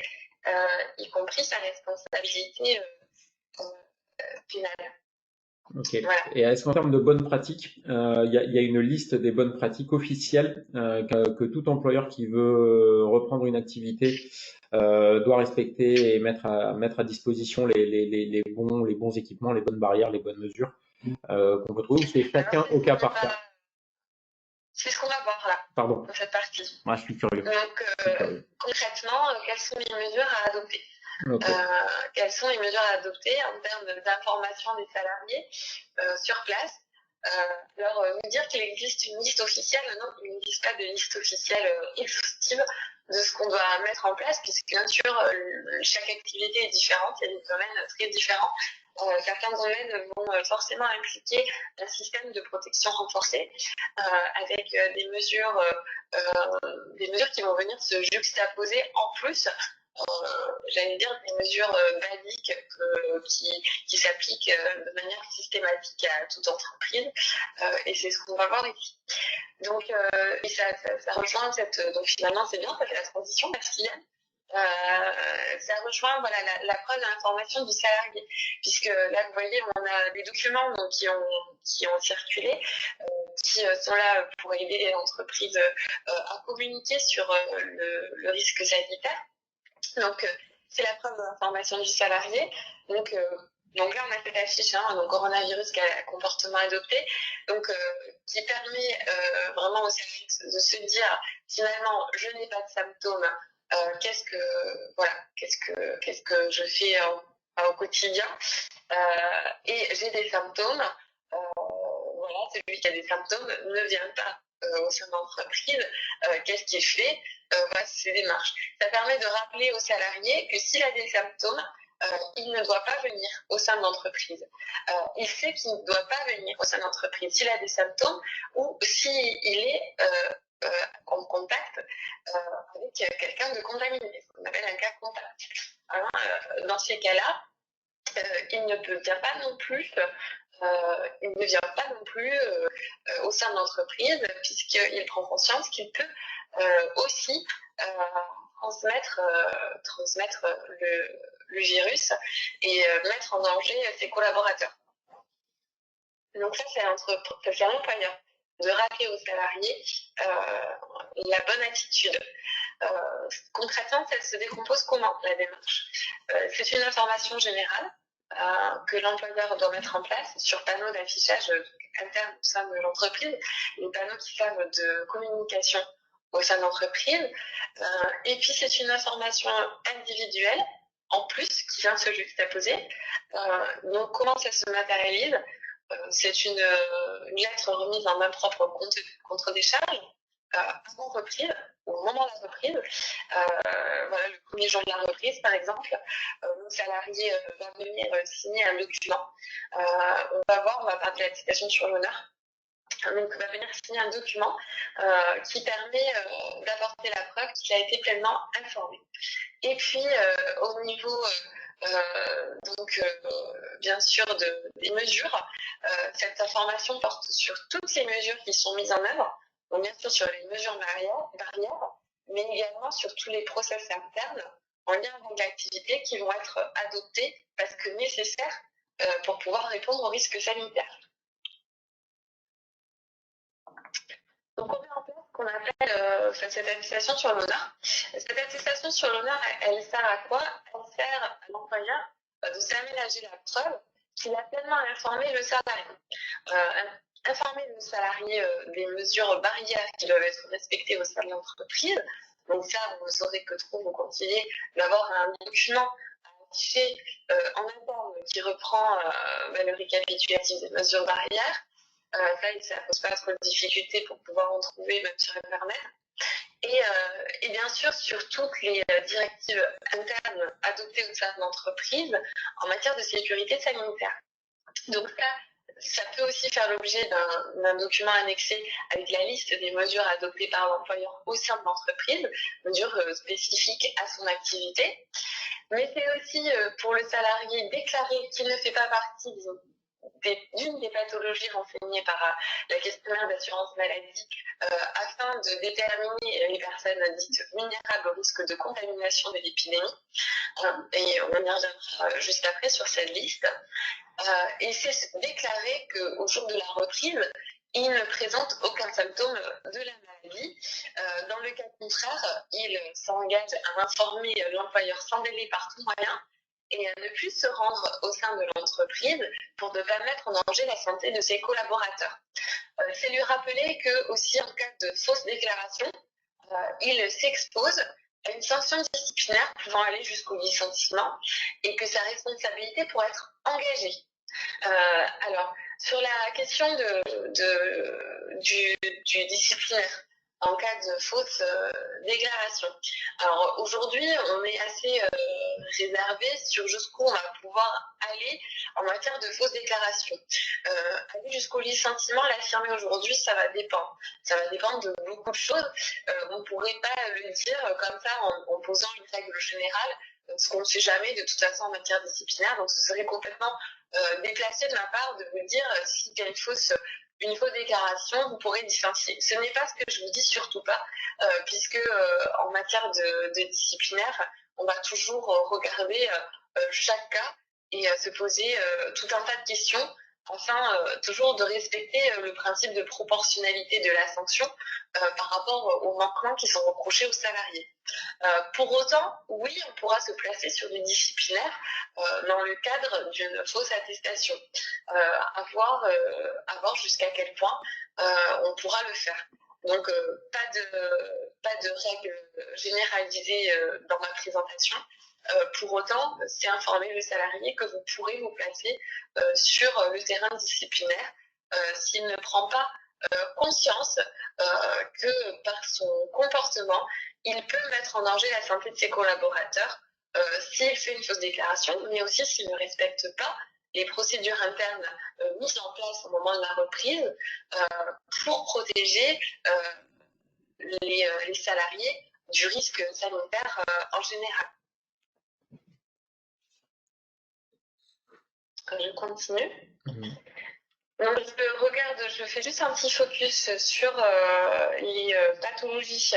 y compris sa responsabilité pénale. Ok. Voilà. Et est-ce qu'en termes de bonnes pratiques, il y a une liste des bonnes pratiques officielles que tout employeur qui veut reprendre une activité doit respecter et mettre à disposition les bons équipements, les bonnes barrières, les bonnes mesures qu'on peut trouver, ou c'est chacun au cas par cas? C'est ce qu'on va voir là, Pardon. dans cette partie. Moi, je suis curieux. Donc, concrètement, quelles sont les mesures à adopter? Okay. Quelles sont les mesures à adopter en termes d'information des salariés sur place? Alors, vous dire qu'il existe une liste officielle, non, il n'existe pas de liste officielle exhaustive de ce qu'on doit mettre en place, puisque bien sûr, chaque activité est différente, il y a des domaines très différents. Certains domaines vont forcément impliquer un système de protection renforcé avec des mesures qui vont venir se juxtaposer en plus. J'allais dire des mesures basiques qui s'appliquent de manière systématique à toute entreprise, et c'est ce qu'on va voir ici. Donc, et ça rejoint donc finalement c'est bien, ça fait la transition, merci Yann. Ça rejoint la preuve de l'information du salarié, puisque là vous voyez on a des documents donc, qui ont circulé, qui sont là pour aider les entreprises à communiquer sur le risque sanitaire. Donc c'est la preuve de l'information du salarié. Donc là on a cette affiche, donc coronavirus comportement adopté, donc qui permet vraiment aux salariés de se dire finalement je n'ai pas de symptômes. Qu'est-ce que je fais au quotidien, et j'ai des symptômes, voilà, celui qui a des symptômes ne vient pas au sein de l'entreprise, qu'est-ce qui est fait, voilà, ces démarches. Ça permet de rappeler au salarié que s'il a des symptômes, il ne doit pas venir au sein de l'entreprise. Il sait qu'il ne doit pas venir au sein de l'entreprise s'il a des symptômes ou s'il est en contact avec quelqu'un de contaminé, ce qu'on appelle un cas contact. Alors, dans ces cas-là, il ne vient pas non plus au sein de l'entreprise puisqu'il prend conscience qu'il peut aussi transmettre le virus et mettre en danger ses collaborateurs. Donc ça, c'est l'employeur de rappeler aux salariés la bonne attitude. Concrètement, ça se décompose comment, la démarche? C'est une information générale que l'employeur doit mettre en place sur panneaux d'affichage interne au sein de l'entreprise, les panneaux qui servent de communication au sein de l'entreprise. Et puis, c'est une information individuelle, en plus, qui vient se juxtaposer. Donc, comment ça se matérialise? C'est une lettre remise en main propre contre décharge avant reprise, au moment de la reprise. Voilà, le premier jour de la reprise, par exemple, le salarié va venir signer un document. On va parler de l'attestation sur l'honneur. Donc, va venir signer un document qui permet d'apporter la preuve qu'il a été pleinement informé. Et puis, au niveau bien sûr des mesures, cette information porte sur toutes les mesures qui sont mises en œuvre, donc bien sûr sur les mesures barrières, mais également sur tous les process internes en lien avec l'activité qui vont être adoptés parce que nécessaires pour pouvoir répondre aux risques sanitaires. Donc, on met en place ce qu'on appelle cette attestation sur l'honneur. Cette attestation sur l'honneur, elle sert à quoi? Elle sert à l'employeur de s'aménager la preuve qu'il a pleinement informé le salarié. Informer le salarié des mesures barrières qui doivent être respectées au sein de l'entreprise. Donc ça, vous ne saurez que trop vous continuez d'avoir un document affiché en interne qui reprend le récapitulatif des mesures barrières. Ça ne pose pas trop de difficultés pour pouvoir en trouver même sur Internet. Et bien sûr, sur toutes les directives internes adoptées au sein de l'entreprise en matière de sécurité sanitaire. Donc ça peut aussi faire l'objet d'un document annexé avec la liste des mesures adoptées par l'employeur au sein de l'entreprise, mesures spécifiques à son activité. Mais c'est aussi pour le salarié déclarer qu'il ne fait pas partie d'une des pathologies renseignées par la questionnaire d'assurance maladie afin de déterminer les personnes dites vulnérables au risque de contamination de l'épidémie. Et on y reviendra juste après sur cette liste. Et c'est déclarer qu'au jour de la reprise, il ne présente aucun symptôme de la maladie. Dans le cas contraire, il s'engage à informer l'employeur sans délai par tout moyen et à ne plus se rendre au sein de l'entreprise pour ne pas mettre en danger la santé de ses collaborateurs. C'est lui rappeler que aussi en cas de fausse déclaration, il s'expose à une sanction disciplinaire pouvant aller jusqu'au licenciement et que sa responsabilité pourrait être engagée. Alors, sur la question du disciplinaire en cas de fausse déclaration. Alors aujourd'hui, on est assez réservé sur jusqu'où on va pouvoir aller en matière de fausse déclaration. Aller jusqu'au licenciement, l'affirmer aujourd'hui, ça va dépendre. Ça va dépendre de beaucoup de choses. On ne pourrait pas le dire comme ça en posant une règle générale, ce qu'on ne sait jamais de toute façon en matière disciplinaire. Donc ce serait complètement déplacé de ma part de vous dire s'il y a une fausse déclaration, vous pourrez licencier. Ce n'est pas ce que je vous dis, surtout pas, puisque en matière de disciplinaire, on va toujours regarder chaque cas et se poser tout un tas de questions, afin toujours de respecter le principe de proportionnalité de la sanction par rapport aux manquements qui sont reprochés aux salariés. Pour autant, oui, on pourra se placer sur du disciplinaire dans le cadre d'une fausse attestation, à voir jusqu'à quel point on pourra le faire. Donc, pas de règle généralisée dans ma présentation. Pour autant, c'est informer le salarié que vous pourrez vous placer sur le terrain disciplinaire s'il ne prend pas conscience que par son comportement, il peut mettre en danger la santé de ses collaborateurs s'il fait une fausse déclaration, mais aussi s'il ne respecte pas les procédures internes mises en place au moment de la reprise pour protéger les salariés du risque sanitaire en général. Je continue. Donc, je fais juste un petit focus sur les pathologies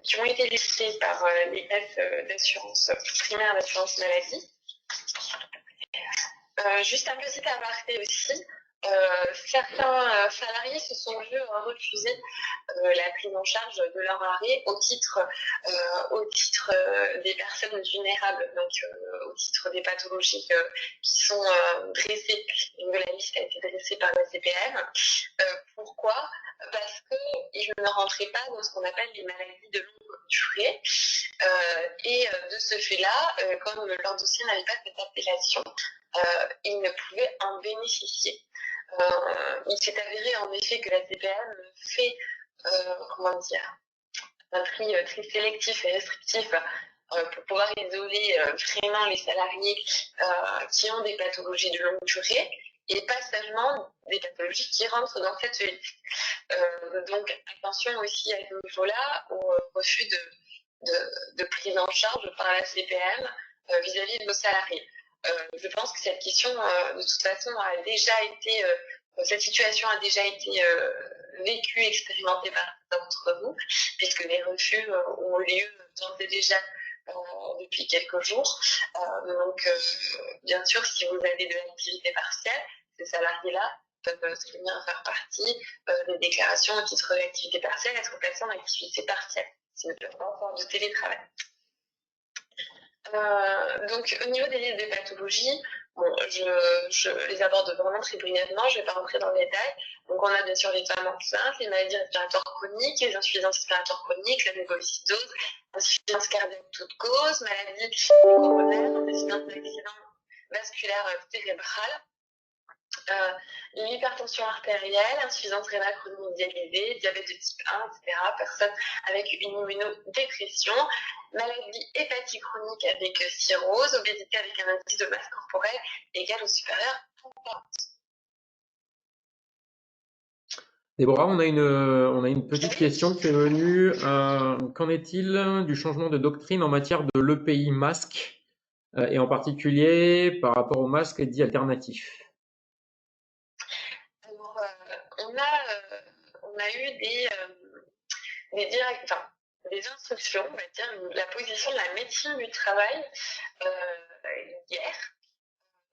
qui ont été listées par les caisses d'assurance primaire d'assurance maladie. Juste un petit aparté aussi. Certains salariés se sont vus refuser la prise en charge de leur arrêt au titre des personnes vulnérables, donc au titre des pathologies qui sont dressées. Donc, la liste a été dressée par la CPM. Pourquoi ? Parce qu'ils ne rentraient pas dans ce qu'on appelle les maladies de longue durée. Et de ce fait-là, comme leur dossier n'avait pas cette appellation, ils ne pouvaient en bénéficier. Il s'est avéré en effet que la CPM fait un tri très sélectif et restrictif pour pouvoir isoler vraiment les salariés qui ont des pathologies de longue durée et pas seulement des pathologies qui rentrent dans cette liste. Donc attention aussi à ce niveau-là au refus de prise en charge par la CPM vis-à-vis de vos salariés. Je pense que cette question, de toute façon, cette situation a déjà été vécue, expérimentée par d'entre vous, puisque les refus ont lieu d'ores et déjà depuis quelques jours. Donc, bien sûr, si vous avez de l'activité partielle, ces salariés-là peuvent très bien faire partie des déclarations au titre d'activité partielle, être placés en activité partielle, s'ils ne peuvent pas faire de télétravail. Donc, au niveau des listes de pathologies, je les aborde vraiment très brièvement, je ne vais pas rentrer dans le détail. Donc, on a bien sûr les femmes enceintes, les maladies respiratoires chroniques, les insuffisances respiratoires chroniques, la mucoviscidose, insuffisance cardiaque toute cause, maladie coronaire, insuffisance d'accident vasculaire cérébral, l'hypertension artérielle, insuffisance rénale chronique dialysée, diabète de type 1, etc. Personnes avec une immunodépression, maladie hépatique chronique avec cirrhose, obésité avec un indice de masse corporelle égal ou supérieur à 40. Déborah, on a une petite question qui est venue. Qu'en est-il du changement de doctrine en matière de l'EPI masque et en particulier par rapport au masque dit alternatif? Alors, on a eu des instructions, on va dire, la position de la médecine du travail hier.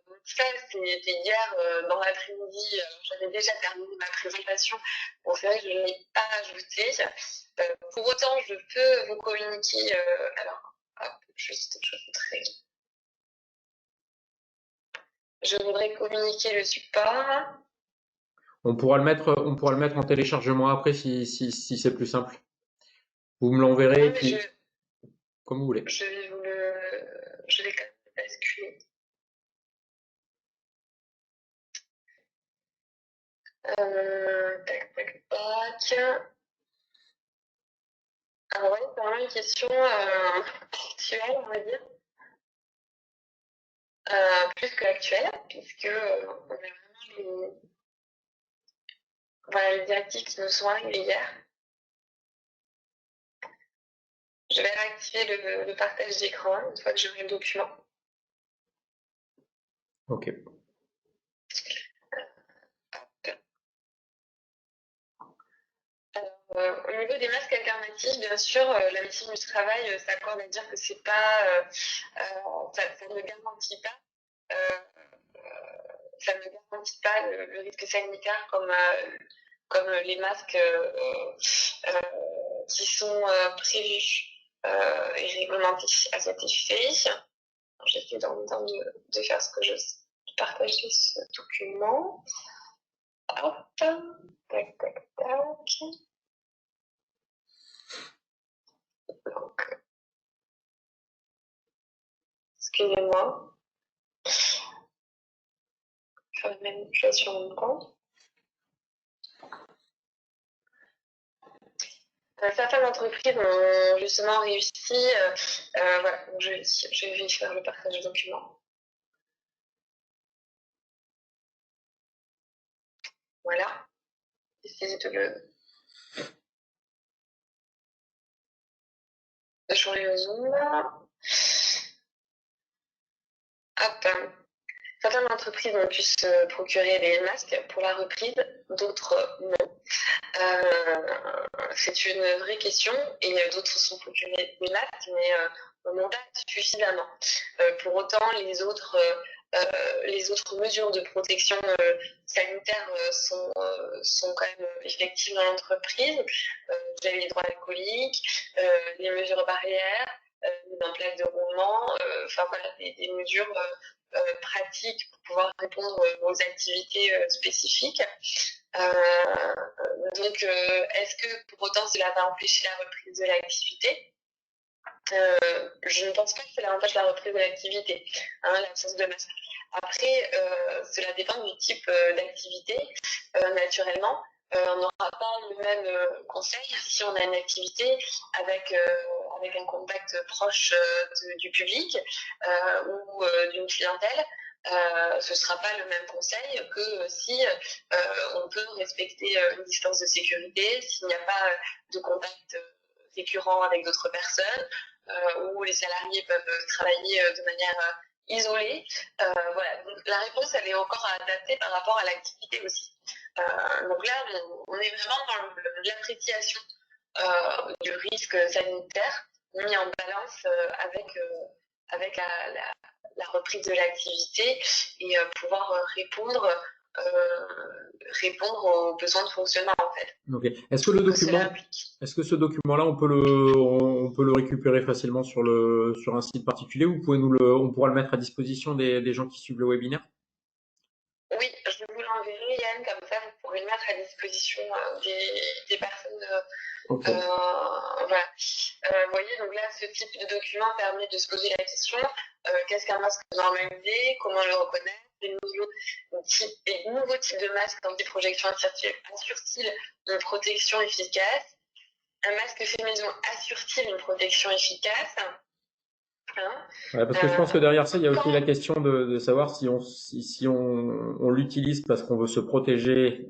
Donc ça, c'était hier dans l'après-midi. J'avais déjà terminé ma présentation. Bon, c'est vrai que je ne l'ai pas ajouté. Pour autant, je peux vous communiquer. Je voudrais communiquer le support. On pourra le mettre en téléchargement après si c'est plus simple. Vous me l'enverrez et puis comme vous voulez. Je vais quand même basculer. Tac. Alors oui, c'est vraiment une question actuelle, on va dire. Plus que actuelle, puisque on a vraiment les directives qui nous sont arrivées hier. Je vais réactiver le partage d'écran une fois que j'aurai le document. Ok. Alors, au niveau des masques alternatifs, bien sûr, la médecine du travail s'accorde à dire que c'est pas, ça ne garantit pas, le risque sanitaire comme les masques qui sont prévus et réglementés à cet effet. J'essaie de faire ce que je partager ce document. Hop, tac. Donc, excusez-moi. Faire la manipulation en même temps. Certaines entreprises ont justement réussi. Voilà, donc je vais faire le partage de documents. Voilà. Essayer de changer le zoom. Hop. Certaines entreprises ont pu se procurer des masques pour la reprise, d'autres non. C'est une vraie question et d'autres se sont procurés des masques, mais on en a suffisamment. Pour autant, les autres mesures de protection sanitaire sont quand même effectives dans l'entreprise. Les droits alcooliques, les mesures barrières, mise en place de roulement, enfin voilà, des mesures pratiques pour pouvoir répondre aux activités spécifiques. Donc, est-ce que pour autant cela va empêcher la reprise de l'activité? Je ne pense pas que cela empêche la reprise de l'activité, l'absence de masque. Après, cela dépend du type d'activité. Naturellement, on n'aura pas le même conseil si on a une activité avec un contact proche du public ou d'une clientèle. Ce ne sera pas le même conseil que si on peut respecter une distance de sécurité, s'il n'y a pas de contact récurrent avec d'autres personnes, où les salariés peuvent travailler de manière isolée. Voilà. Donc, la réponse, elle est encore à adapter par rapport à l'activité aussi. Donc là, on est vraiment dans l'appréciation du risque sanitaire mis en balance avec la reprise de l'activité et pouvoir répondre aux besoins de fonctionnement en fait. Ok. Est-ce que ce document-là, on peut le récupérer facilement sur un site particulier ou on pourra le mettre à disposition des gens qui suivent le webinaire? Oui, je vous l'enverrai, Yann, comme ça vous pourrez le mettre à disposition des personnes. Okay. Voilà. Vous voyez, donc là, ce type de document permet de se poser la question qu'est-ce qu'un masque normalisé, comment le reconnaître, des nouveaux types de masques anti-projection assurent-ils une protection efficace? Un masque fait maison assure-t-il une protection efficace? Ouais, parce que je pense que derrière ça, il y a aussi la question de savoir si on l'utilise parce qu'on veut se protéger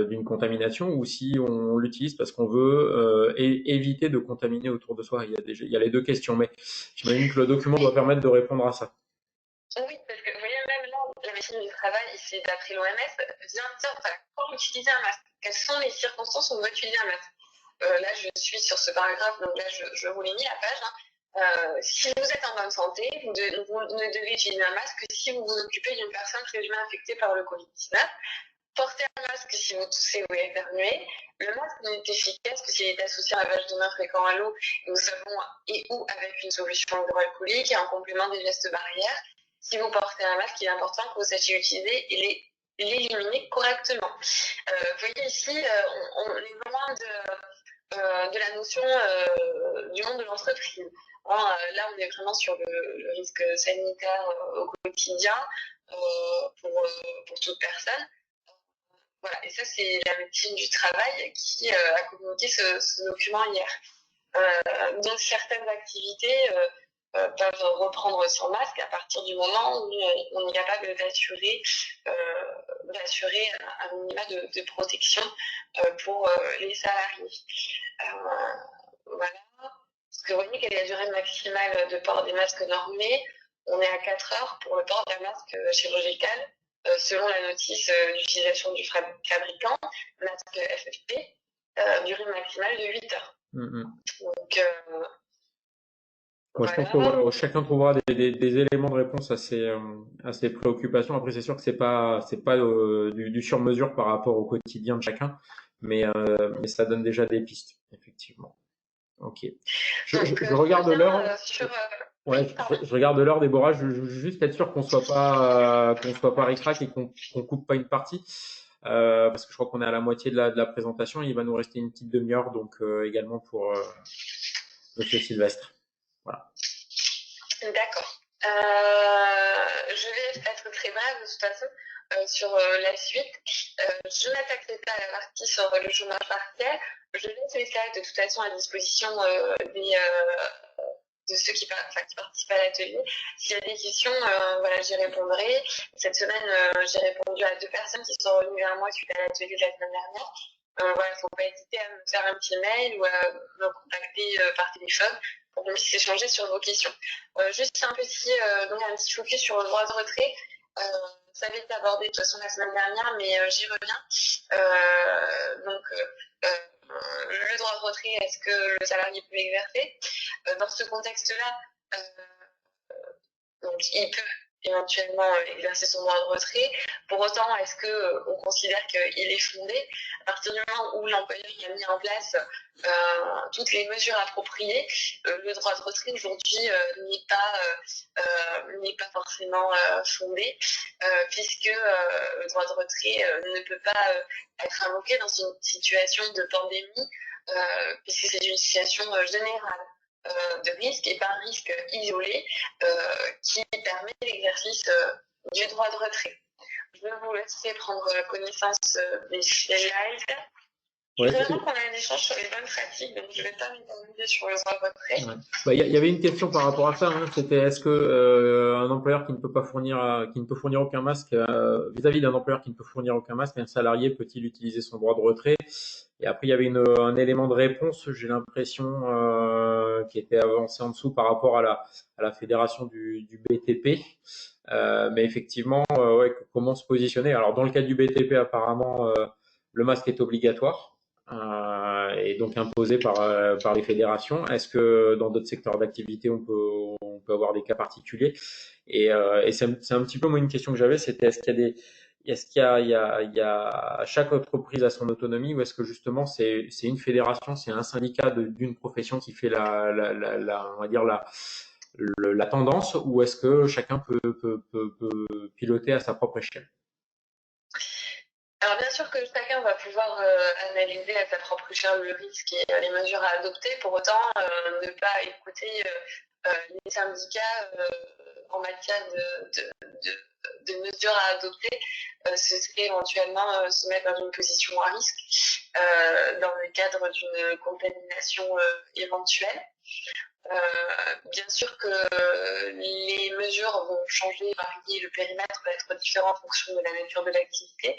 d'une contamination ou si on l'utilise parce qu'on veut éviter de contaminer autour de soi. Il y a les deux questions, mais j'imagine que le document doit permettre de répondre à ça. Oui, parce que vous voyez, même là, la médecine du travail, c'est d'après l'OMS, vient dire quand utiliser un masque, quelles sont les circonstances où on doit utiliser un masque. Là, je suis sur ce paragraphe, donc là, je vous l'ai mis la page. Si vous êtes en bonne santé, vous ne devez utiliser un masque que si vous vous occupez d'une personne présumée infectée par le Covid-19. Portez un masque si vous toussez ou éternuez. Le masque n'est efficace que s'il est associé à un lavage de mains fréquent à l'eau et au savon et ou avec une solution hydroalcoolique et en complément des gestes barrières. Si vous portez un masque, il est important que vous sachiez l'utiliser et l'éliminer correctement. Vous voyez ici, on est loin de la notion du monde de l'entreprise. Là, on est vraiment sur le risque sanitaire au quotidien pour toute personne. Voilà, et ça, c'est la médecine du travail qui a communiqué ce document hier. Donc, certaines activités peuvent reprendre sans masque à partir du moment où on est capable d'assurer un minimum de protection pour les salariés. Voilà. Parce que vous voyez quelle est la durée maximale de port des masques normés? On est à 4 heures pour le port d'un masque chirurgical, selon la notice d'utilisation du fabricant, masque FFP, durée maximale de 8 heures. Donc, moi, je pense que chacun trouvera des éléments de réponse à ces préoccupations. Après, c'est sûr que c'est pas du sur-mesure par rapport au quotidien de chacun, mais ça donne déjà des pistes, effectivement. Ok. Je regarde l'heure. Ouais, je regarde l'heure, Déborah. Je veux juste être sûr qu'on soit pas ric-rac et qu'on coupe pas une partie, parce que je crois qu'on est à la moitié de la présentation. Il va nous rester une petite demi-heure, donc également pour Monsieur Sylvestre. Voilà. D'accord. Je vais être très brève de toute façon. sur la suite. Je n'attaquerai pas la partie sur le chômage partiel. Je laisse les slides de toute façon à disposition de ceux qui participent à l'atelier. S'il y a des questions, voilà, j'y répondrai. Cette semaine, j'ai répondu à 2 personnes qui sont revenues vers moi suite à l'atelier de la semaine dernière. Voilà, il ne faut pas hésiter à me faire un petit mail ou à me contacter par téléphone pour qu'on puisse échanger sur vos questions. Juste un petit focus sur le droit de retrait. Ça avait été abordé de toute façon la semaine dernière, mais j'y reviens. Le droit de retrait, est-ce que le salarié peut l'exercer? Dans ce contexte-là, donc il peut éventuellement exercer son droit de retrait. Pour autant, est-ce qu'on considère qu'il est fondé? À partir du moment où l'employeur a mis en place toutes les mesures appropriées, le droit de retrait aujourd'hui n'est pas forcément fondé, puisque le droit de retrait ne peut pas être invoqué dans une situation de pandémie, puisque c'est une situation générale de risque et pas un risque isolé qui permet l'exercice du droit de retrait. Je vais vous laisser prendre connaissance des slides. Je voudrais vraiment qu'on ait un échange sur les bonnes pratiques, donc je ne vais pas m'éterniser sur le droit de retrait. Ouais. Bah, y avait une question par rapport à ça, hein, c'était est-ce que un employeur qui ne peut fournir aucun masque vis-à-vis d'un employeur qui ne peut fournir aucun masque, un salarié peut-il utiliser son droit de retrait? Et après il y avait un élément de réponse, j'ai l'impression qui était avancé en dessous par rapport à la fédération du BTP. Mais effectivement, ouais, comment se positionner? Alors dans le cas du BTP, apparemment, le masque est obligatoire et donc imposé par les fédérations. Est-ce que dans d'autres secteurs d'activité, on peut avoir des cas particuliers? Et c'est un petit peu moi une question que j'avais, c'était est-ce qu'il y a chaque entreprise a son autonomie ou est-ce que justement c'est une fédération, c'est un syndicat d'une profession qui fait on va dire la tendance ou est-ce que chacun peut piloter à sa propre échelle? Alors bien sûr que chacun va pouvoir analyser à sa propre échelle le risque et les mesures à adopter, pour autant ne pas écouter les syndicats en matière de mesures à adopter, ce serait éventuellement se mettre dans une position à risque dans le cadre d'une contamination éventuelle. Bien sûr que les mesures vont changer, varier, le périmètre va être différent en fonction de la nature de l'activité.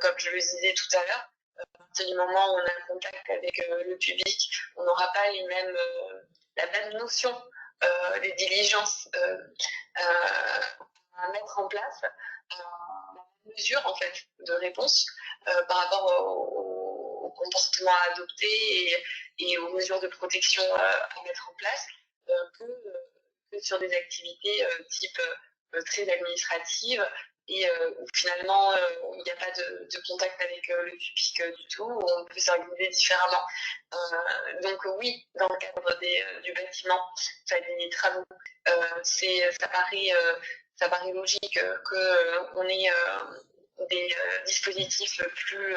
Comme je le disais tout à l'heure, à partir du moment où on a un contact avec le public, on n'aura pas la même notion des diligences à mettre en place, la mesure en fait de réponse par rapport au comportement à adopter et aux mesures de protection à mettre en place que sur des activités type très administrative et où finalement il n'y a pas de contact avec le public du tout, où on peut s'organiser différemment. Donc oui, dans le cadre du bâtiment, des travaux, ça paraît logique qu'on ait des dispositifs plus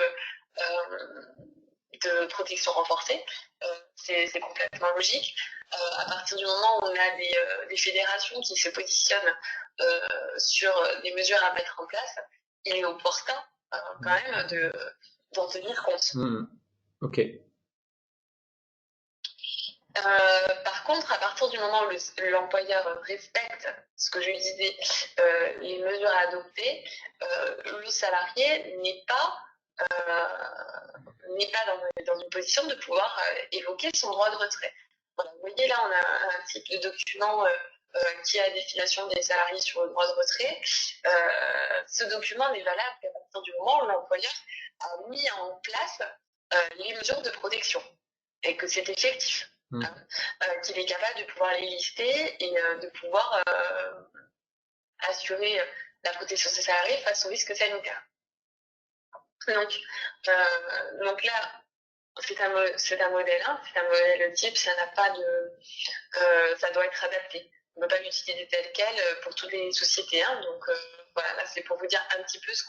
de protection renforcée. C'est complètement logique. À partir du moment où on a des fédérations qui se positionnent sur des mesures à mettre en place, il est opportun quand même d'en tenir compte. Ok. Par contre, à partir du moment où l'employeur respecte, ce que je disais, les mesures à adopter, le salarié n'est pas dans une position de pouvoir évoquer son droit de retrait. Voilà, vous voyez là, on a un type de document qui est à destination des salariés sur le droit de retrait. Ce document n'est valable qu'à partir du moment où l'employeur a mis en place les mesures de protection et que c'est effectif. Qu'il est capable de pouvoir les lister et de pouvoir assurer la protection de ses salariés face aux risques sanitaires. Donc là, c'est un modèle 1, c'est un modèle type, ça n'a pas ça doit être adapté. On ne peut pas l'utiliser tel quel pour toutes les sociétés. Donc voilà, là c'est pour vous dire un petit peu ce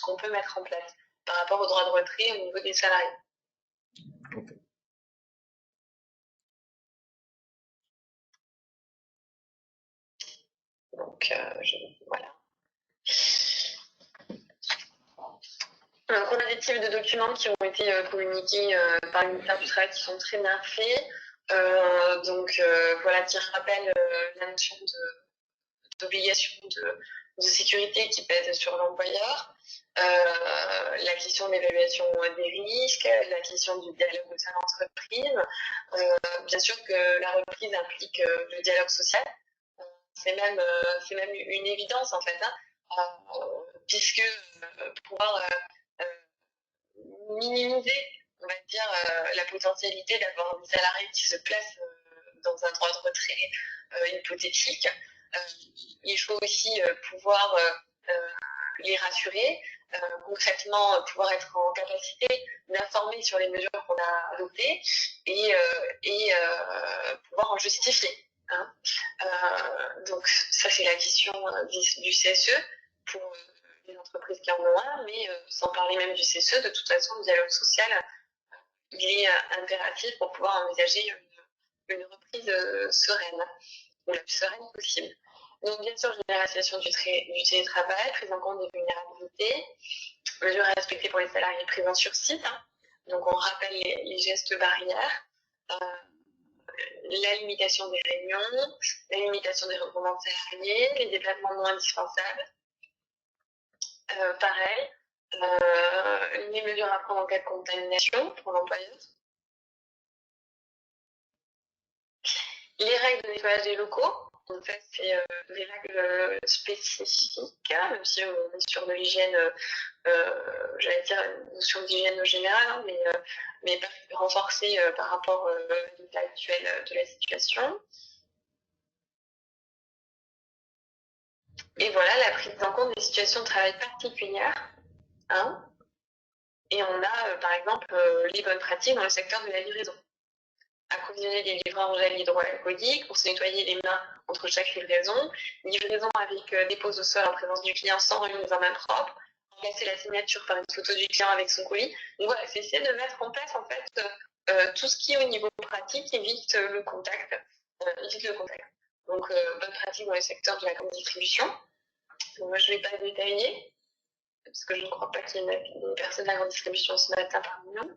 qu'on peut mettre en place par rapport au droit de retrait au niveau des salariés. Okay. Donc voilà. Donc, on a des types de documents qui ont été communiqués par le ministère du Travail qui sont très bien faits. Voilà, qui rappellent la notion d'obligation de sécurité qui pèse sur l'employeur, la question de l'évaluation des risques, la question du dialogue au sein de l'entreprise. Bien sûr que la reprise implique le dialogue social. C'est même une évidence en fait, puisque pouvoir minimiser, on va dire, la potentialité d'avoir des salariés qui se placent dans un droit de retrait hypothétique. Il faut aussi pouvoir les rassurer, concrètement pouvoir être en capacité d'informer sur les mesures qu'on a adoptées et pouvoir en justifier. Hein. Donc ça c'est la question du CSE pour les entreprises qui en ont un, mais sans parler même du CSE, de toute façon le dialogue social il est impératif pour pouvoir envisager une reprise sereine, ou la plus sereine possible. Donc bien sûr, généralisation du télétravail, prise en compte des vulnérabilités, mesures à respecter pour les salariés présents sur site. Hein. Donc on rappelle les gestes barrières, la limitation des réunions, la limitation des regroupements de salariés, les déplacements non indispensables. Pareil, les mesures à prendre en cas de contamination pour l'employeur. Les règles de nettoyage des locaux, en fait, c'est des règles spécifiques, même si on est sur de l'hygiène, j'allais dire une notion d'hygiène générale, hein, mais renforcée par rapport à l'état actuel de la situation. Et voilà, la prise en compte des situations de travail particulières. Hein, et on a, par exemple, les bonnes pratiques dans le secteur de la livraison. Approvisionner des livreurs en gel hydroalcoolique pour se nettoyer les mains entre chaque livraison, livraison avec dépose au sol en présence du client sans remise en main propre, remplacer la signature par une photo du client avec son colis. Donc voilà, c'est essayer de mettre en place en fait tout ce qui au niveau pratique évite le contact. Donc bonne pratique dans le secteur de la grande distribution. Donc, moi je ne vais pas détailler parce que je ne crois pas qu'il y ait une personne de la grande distribution ce matin parmi nous.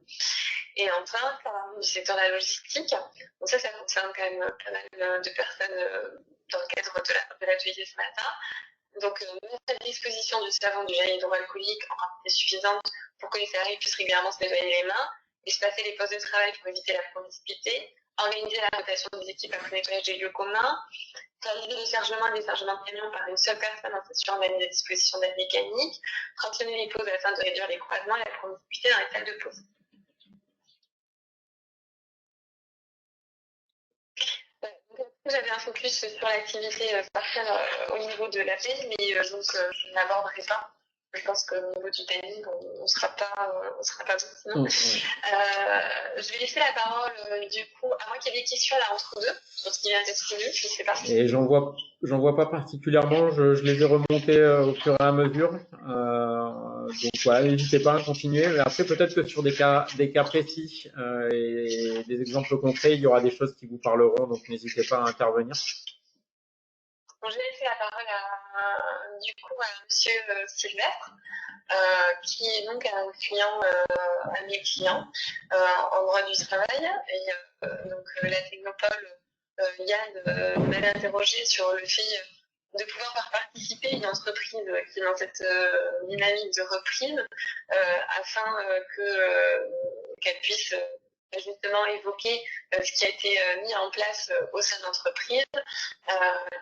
Et enfin, du secteur de la logistique. Donc ça concerne quand même pas mal de personnes dans le cadre de l'atelier ce matin. Donc, mettre à disposition du savon du gel hydroalcoolique en quantité suffisante pour que les salariés puissent régulièrement se nettoyer les mains, espacer les postes de travail pour éviter la promiscuité, organiser la rotation des équipes après nettoyage des lieux communs, réaliser les chargements et déchargements de camions par une seule personne en s'assurant de la mise à disposition d'aide mécanique, fractionner les pauses afin de réduire les croisements et la promiscuité dans les salles de pause. J'avais un focus sur l'activité partielle au niveau de la paie, mais donc je n'aborderai pas. Je pense qu'au niveau du timing, on ne sera pas bon sinon. Je vais laisser la parole du coup, à moins qu'il y ait des questions là entre deux, sur ce qui vient d'être lu, je ne sais pas. Et j'en vois pas particulièrement, je les ai remontés au fur et à mesure. Donc voilà, n'hésitez pas à continuer. Mais après, peut-être que sur des cas précis et des exemples concrets, il y aura des choses qui vous parleront, donc n'hésitez pas à intervenir. Bon, je vais laisser la parole du coup à Monsieur Sylvestre, qui est donc un client, un de mes clients en droit du travail. Et donc la Technopole, Yann m'avait interrogé sur le fait de pouvoir faire participer une entreprise qui est dans cette dynamique de reprise afin qu'elle puisse justement évoquer ce qui a été mis en place au sein de l'entreprise,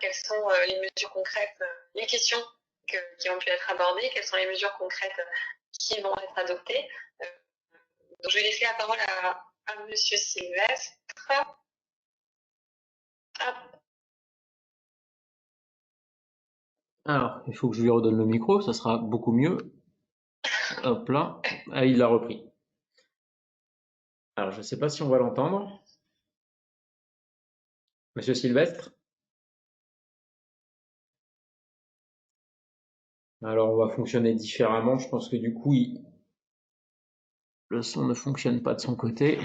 quelles sont les mesures concrètes, les questions qui ont pu être abordées, quelles sont les mesures concrètes qui vont être adoptées. Donc je vais laisser la parole à Monsieur Sylvestre. Alors, il faut que je lui redonne le micro, ça sera beaucoup mieux. Hop là, ah, il l'a repris. Alors, je ne sais pas si on va l'entendre. Monsieur Sylvestre? Alors, on va fonctionner différemment. Je pense que du coup, le son ne fonctionne pas de son côté.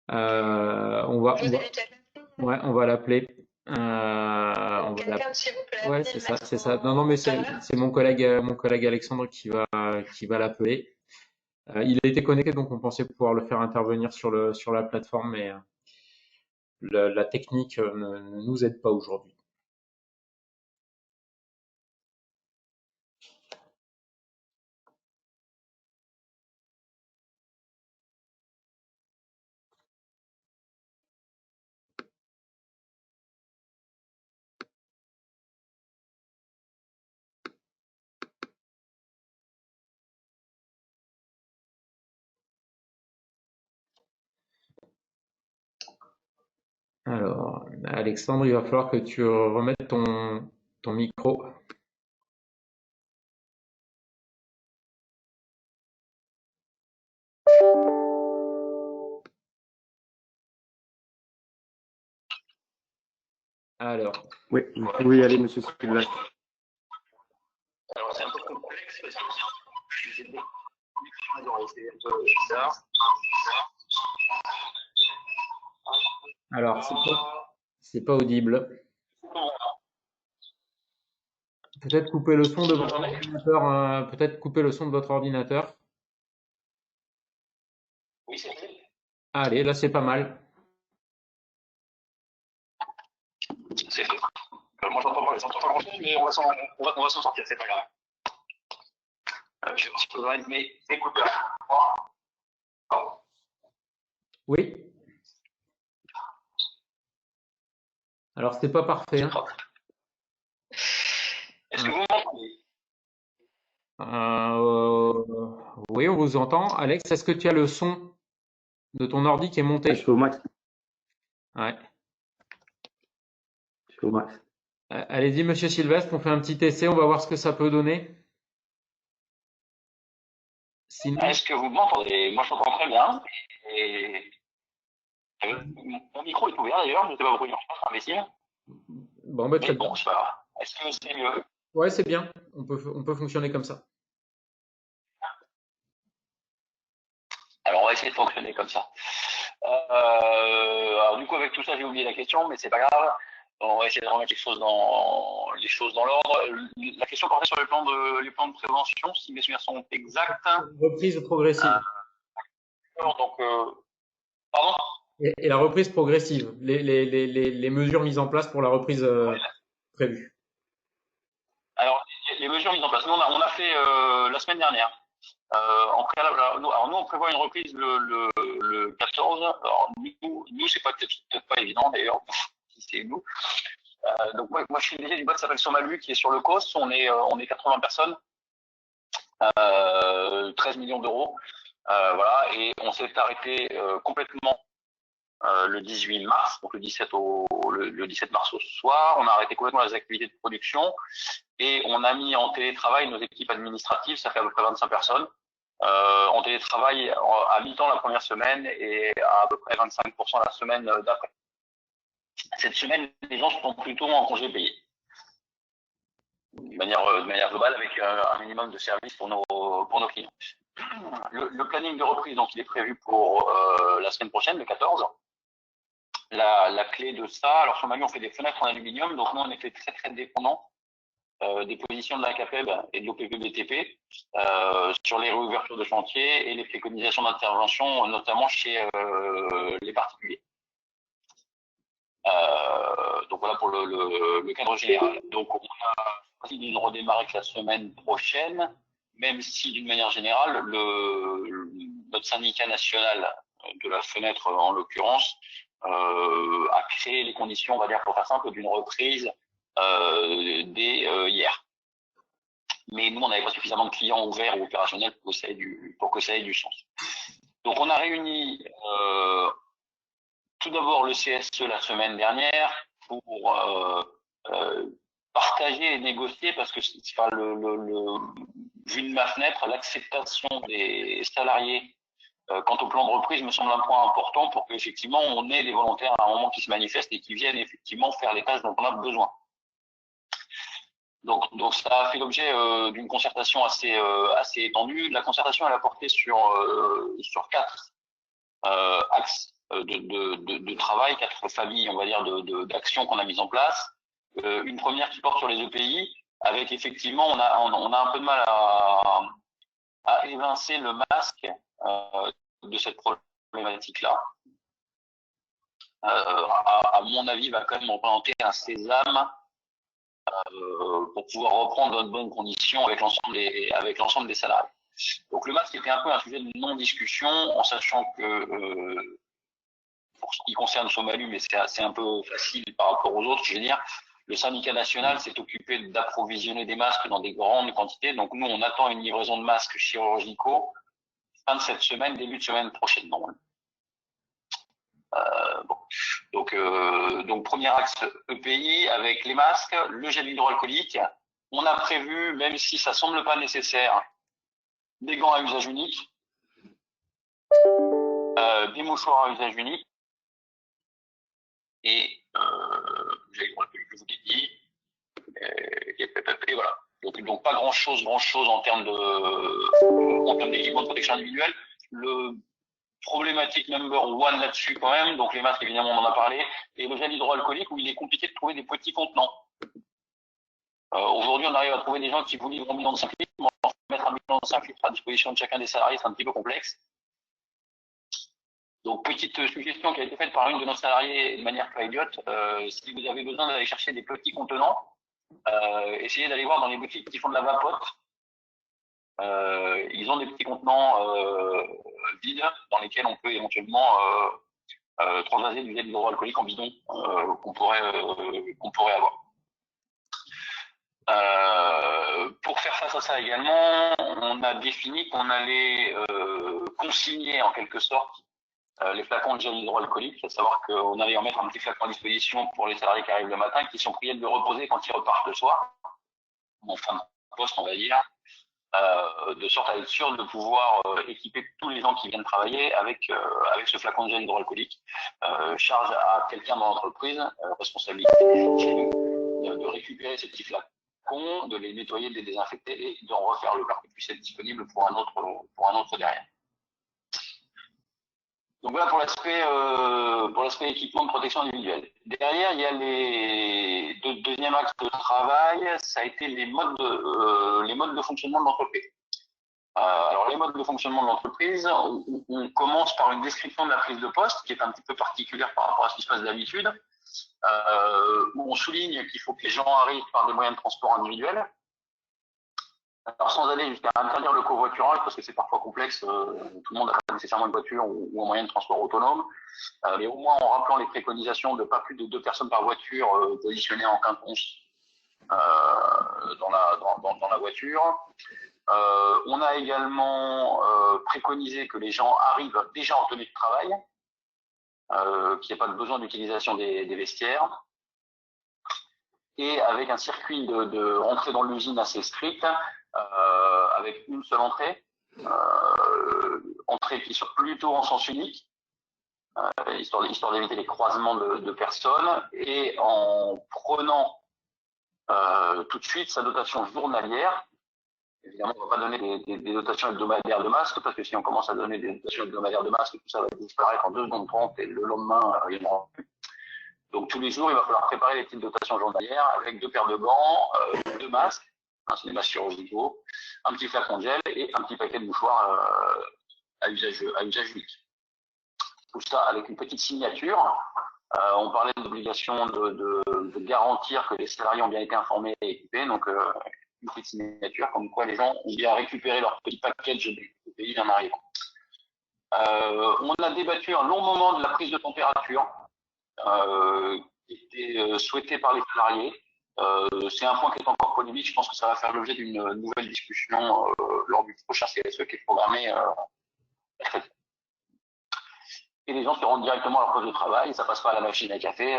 On va l'appeler. On va Quelqu'un de chez vous peut Ouais, l'appeler et c'est le ça, mettre c'est ça. Non, non, en mais haut-parleur? c'est mon collègue Alexandre qui va l'appeler. Il a été connecté, donc on pensait pouvoir le faire intervenir sur la plateforme, mais la technique ne nous aide pas aujourd'hui. Alors, Alexandre, il va falloir que tu remettes ton micro. Alors, Oui, vous pouvez y aller, monsieur Sylvestre. Alors, c'est un peu complexe parce que j'ai des connexions, c'est un peu bizarre. alors c'est pas audible. Peut-être couper le son de votre ordinateur. Peut-être couper le son de votre ordinateur. Oui, c'est fait. Allez, là c'est pas mal. C'est fait. Moi, j'entends pas grand-chose, mais on va s'en sortir, c'est pas grave. Je vais mettre mes écouteurs. Oui. Alors c'est pas parfait, hein. Est-ce que vous m'entendez? Oui, on vous entend. Alex, est-ce que tu as le son de ton ordi qui est Je monté? suis au max. Ouais. Je suis au max. Allez-y, monsieur Sylvestre, on fait un petit essai, on va voir ce que ça peut donner. Sinon, Est-ce que vous m'entendez? Moi, je t'entends très bien. Et mon micro est ouvert d'ailleurs, je ne sais pas pourquoi il marche pas, c'est imbécile. bon, bah, très Mais bien. bon, c'est pas grave. Est-ce que c'est mieux? Ouais, c'est bien. On peut fonctionner comme ça. Alors, on va essayer de fonctionner comme ça. Alors, du coup, avec tout ça, j'ai oublié la question, mais c'est pas grave. On va essayer de remettre les choses dans l'ordre. La question portait sur les plans de prévention, si mes souvenirs sont exacts. Reprise progressive. Donc, pardon? Et la reprise progressive. Les mesures mises en place pour la reprise prévue. Alors, les mesures mises en place, nous, on a fait la semaine dernière. En préalable, alors nous, on prévoit une reprise le 14. Alors, nous c'est peut-être pas évident d'ailleurs, si c'est nous. Donc, moi, je suis dirigé d'une boîte qui s'appelle Somalu, qui est sur le COS. On est 80 personnes, 13 millions d'euros. Voilà, et on s'est arrêté complètement le 18 mars, donc le 17 mars au soir. On a arrêté complètement les activités de production et on a mis en télétravail nos équipes administratives, ça fait à peu près 25 personnes. En télétravail à mi-temps la première semaine et à peu près 25% la semaine d'après. Cette semaine, les gens sont plutôt en congé payé. De manière globale, avec un minimum de services pour nos clients. Le planning de reprise, donc, il est prévu pour la semaine prochaine, le 14. La clé de ça, alors sur Mali, on fait des fenêtres en aluminium, donc nous, on était très, très dépendants des positions de l'ACAPEB et de l'OPP-BTP sur les réouvertures de chantier et les préconisations d'intervention, notamment chez les particuliers. Donc voilà pour le cadre général. Donc on a choisi de redémarrer que la semaine prochaine, même si d'une manière générale, notre syndicat national de la fenêtre en l'occurrence a créé les conditions, on va dire pour faire simple, d'une reprise dès hier. Mais nous, on n'avait pas suffisamment de clients ouverts ou opérationnels pour que ça ait du sens. Donc on a réuni tout d'abord le CSE la semaine dernière pour partager et négocier, parce que vu de ma fenêtre, l'acceptation des salariés quant au plan de reprise me semble un point important pour qu'effectivement on ait des volontaires à un moment qui se manifestent et qui viennent effectivement faire les tâches dont on a besoin. Donc ça a fait l'objet d'une concertation assez étendue. La concertation elle a porté sur 4 axes de travail, 4 familles, on va dire, d'actions qu'on a mises en place. Une première qui porte sur les EPI, avec effectivement, on a un peu de mal à évincer le masque de cette problématique-là. À mon avis, va quand même représenter un sésame pour pouvoir reprendre dans de bonnes conditions avec l'ensemble des salariés. Donc le masque était un peu un sujet de non-discussion, en sachant que pour ce qui concerne Somalu, mais c'est un peu facile par rapport aux autres, je veux dire, le syndicat national s'est occupé d'approvisionner des masques dans des grandes quantités. Donc nous, on attend une livraison de masques chirurgicaux fin de cette semaine, début de semaine prochaine, normalement. Bon. Donc premier axe EPI avec les masques, le gel hydroalcoolique. On a prévu, même si ça semble pas nécessaire, des gants à usage unique, des mouchoirs à usage unique et gel hydroalcoolique, je vous l'ai dit. Et voilà. Donc pas grand chose en termes d'équipement de protection individuelle. Le problématique number one là-dessus quand même, donc les masques évidemment on en a parlé, et le gel hydroalcoolique où il est compliqué de trouver des petits contenants. Aujourd'hui on arrive à trouver des gens qui vous livrent un bidon de 5 litres, mais mettre un bidon de 5 litres à disposition de chacun des salariés c'est un petit peu complexe. Donc petite suggestion qui a été faite par une de nos salariés de manière pas idiote, si vous avez besoin d'aller chercher des petits contenants, essayez d'aller voir dans les boutiques qui font de la vapote. Ils ont des petits contenants vides dans lesquels on peut éventuellement transvaser du gel hydroalcoolique en bidon qu'on pourrait avoir. Pour faire face à ça également, on a défini qu'on allait consigner en quelque sorte les flacons de gel hydroalcoolique, à savoir qu'on allait en mettre un petit flacon à disposition pour les salariés qui arrivent le matin, qui sont priés de le reposer quand ils repartent le soir, en fin de poste on va dire, de sorte à être sûr de pouvoir équiper tous les gens qui viennent travailler avec ce flacon de gel hydroalcoolique. Charge à quelqu'un dans l'entreprise, responsabilité chez nous, de récupérer ces petits flacons, de les nettoyer, de les désinfecter et d'en refaire le parc qui puisse être disponible pour un autre derrière. Donc voilà pour l'aspect équipement de protection individuelle. Derrière, il y a les deuxième axe de travail, ça a été les modes de fonctionnement de l'entreprise. Alors les modes de fonctionnement de l'entreprise, on commence par une description de la prise de poste qui est un petit peu particulière par rapport à ce qui se passe d'habitude, où on souligne qu'il faut que les gens arrivent par des moyens de transport individuels. Alors sans aller jusqu'à interdire le covoiturage, parce que c'est parfois complexe, tout le monde n'a pas nécessairement une voiture ou un moyen de transport autonome, mais au moins en rappelant les préconisations de pas plus de 2 personnes par voiture positionnées en quinconce dans la voiture. On a également préconisé que les gens arrivent déjà en tenue de travail, qu'il n'y ait pas de besoin d'utilisation des vestiaires, et avec un circuit de rentrée dans l'usine assez strict, avec une seule entrée, entrée qui soit plutôt en sens unique, histoire d'éviter les croisements de personnes, et en prenant tout de suite sa dotation journalière. Évidemment, on ne va pas donner des dotations hebdomadaires de masques, parce que si on commence à donner des dotations hebdomadaires de masques, tout ça va disparaître en 2 secondes 30 et le lendemain, il n'y en aura plus. Donc tous les jours, il va falloir préparer les petites dotations journalières avec 2 paires de gants, 2 masques, c'est des masques chirurgicaux, un petit flacon de gel et un petit paquet de mouchoirs à usage unique. Tout ça avec une petite signature. On parlait de l'obligation de garantir que les salariés ont bien été informés et équipés, donc une petite signature comme quoi les gens ont bien récupéré leur petit package de pays d'un arrière. On a débattu un long moment de la prise de température qui était souhaitée par les salariés. C'est un point qui est encore polémique. Je pense que ça va faire l'objet d'une nouvelle discussion lors du prochain CSE qui est programmé mercredi. Et les gens se rendent directement à leur poste de travail. Ça passe pas à la machine à café.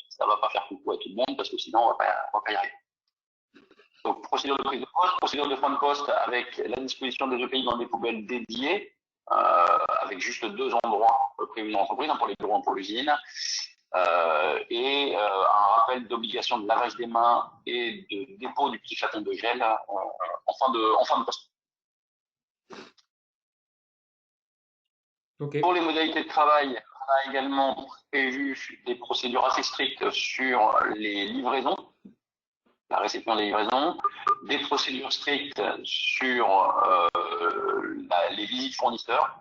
Ça va pas faire coucou à tout le monde parce que sinon on va pas y arriver. Donc procédure de prise de poste, procédure de fin de poste avec la disposition des EPI dans des poubelles dédiées, avec juste 2 endroits prévus dans l'entreprise, un pour les bureaux, un pour l'usine. Et un rappel d'obligation de lavage des mains et de dépôt du petit flacon de gel en fin de poste. Okay. Pour les modalités de travail, a également prévu des procédures assez strictes sur les livraisons, la réception des livraisons, des procédures strictes sur les visites fournisseurs,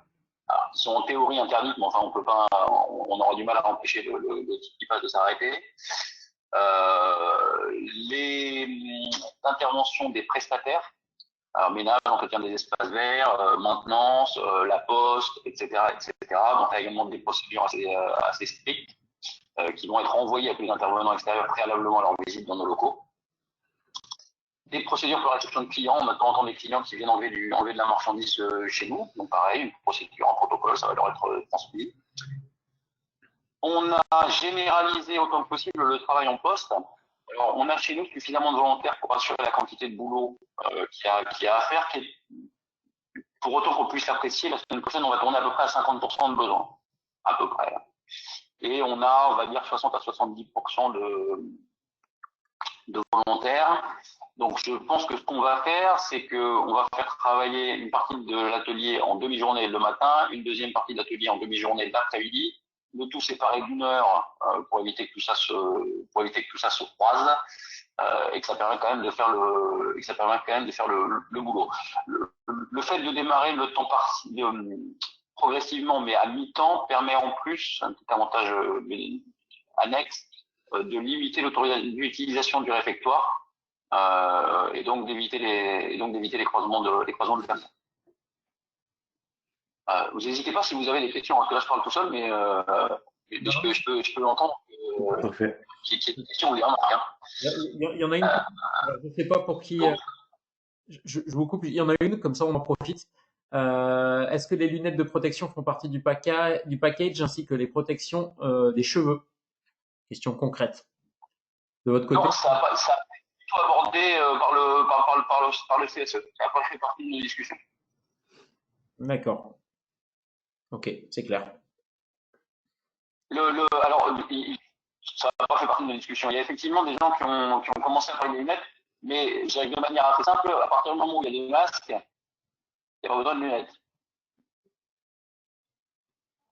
alors, qui sont en théorie interdites, mais enfin on aura du mal à empêcher le type qui passe de s'arrêter. Les interventions des prestataires, alors ménage, entretien des espaces verts, maintenance, la poste, etc., etc. Donc, il y a également des procédures assez strictes qui vont être envoyées à tous les intervenants extérieurs préalablement à leur visite dans nos locaux. Des procédures pour la réception de clients, on attend des clients qui viennent enlever de la marchandise chez nous. Donc pareil, une procédure, un protocole, ça va leur être transmis. On a généralisé autant que possible le travail en poste. Alors, on a chez nous suffisamment de volontaires pour assurer la quantité de boulot qu'il y a à faire. Pour autant qu'on puisse l'apprécier, la semaine prochaine, on va tourner à peu près à 50% de besoins, à peu près. Et on a, on va dire, 60 à 70% de volontaires. Donc, je pense que ce qu'on va faire, c'est qu'on va faire travailler une partie de l'atelier en demi-journée le matin, une deuxième partie de l'atelier en demi-journée l'après-midi, le tout séparé d'une heure pour éviter que tout ça se croise et que ça permet quand même de faire le boulot. Le fait de démarrer le temps progressivement mais à mi-temps permet en plus un petit avantage annexe de limiter l'utilisation du réfectoire et donc d'éviter les croisements de personnes. Vous n'hésitez pas si vous avez des questions, parce que là je parle tout seul, mais je peux l'entendre. Parfait. Qui est une question, évidemment. Il y en a une, je ne sais pas pour qui, je vous coupe, il y en a une, comme ça on en profite. Est-ce que les lunettes de protection font partie du package ainsi que les protections des cheveux? Question concrète. De votre côté? Non, ça a plutôt abordé par le CSE. Ça n'a pas fait partie de nos discussions. D'accord. Ok, c'est clair. Alors, ça n'a pas fait partie de nos discussions. Il y a effectivement des gens qui ont commencé à parler des lunettes, mais je dirais de manière assez simple, à partir du moment où il y a des masques, il n'y a pas besoin de lunettes.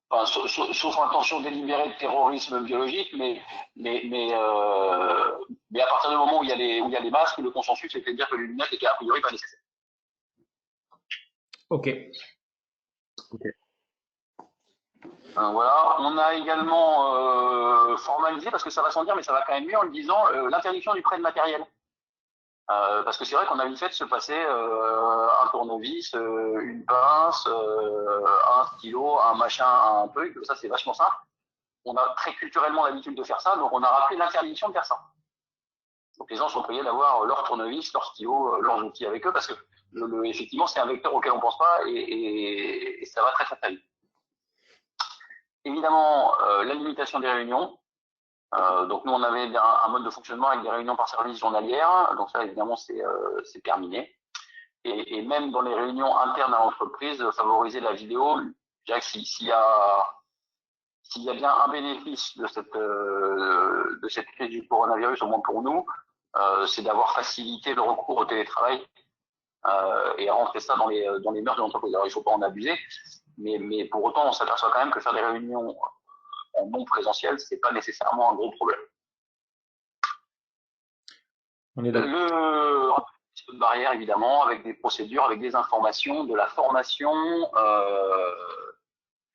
Enfin, sauf intention délibérée de terrorisme biologique, mais à partir du moment où il y a des masques, le consensus était de dire que les lunettes étaient a priori pas nécessaires. Ok. Voilà. On a également formalisé, parce que ça va sans dire, mais ça va quand même mieux en le disant, l'interdiction du prêt de matériel. Parce que c'est vrai qu'on a vite fait de se passer un tournevis, une pince, un stylo, un machin, un truc. Ça, c'est vachement simple. On a très culturellement l'habitude de faire ça, donc on a rappelé l'interdiction de faire ça. Donc les gens sont priés d'avoir leur tournevis, leur stylo, leurs outils avec eux, parce que effectivement, c'est un vecteur auquel on pense pas et ça va très très vite. Évidemment, la limitation des réunions. Donc nous, on avait un mode de fonctionnement avec des réunions par service journalières. Donc ça, évidemment, c'est terminé. Et même dans les réunions internes à l'entreprise, favoriser la vidéo. Je dirais que s'il y a bien un bénéfice de cette crise du coronavirus, au moins pour nous, c'est d'avoir facilité le recours au télétravail et à rentrer ça dans les mœurs de l'entreprise. Alors, il ne faut pas en abuser, mais pour autant, on s'aperçoit quand même que faire des réunions en non présentiel, c'est pas nécessairement un gros problème. On est d'accord. Le barrière, évidemment, avec des procédures, avec des informations, de la formation,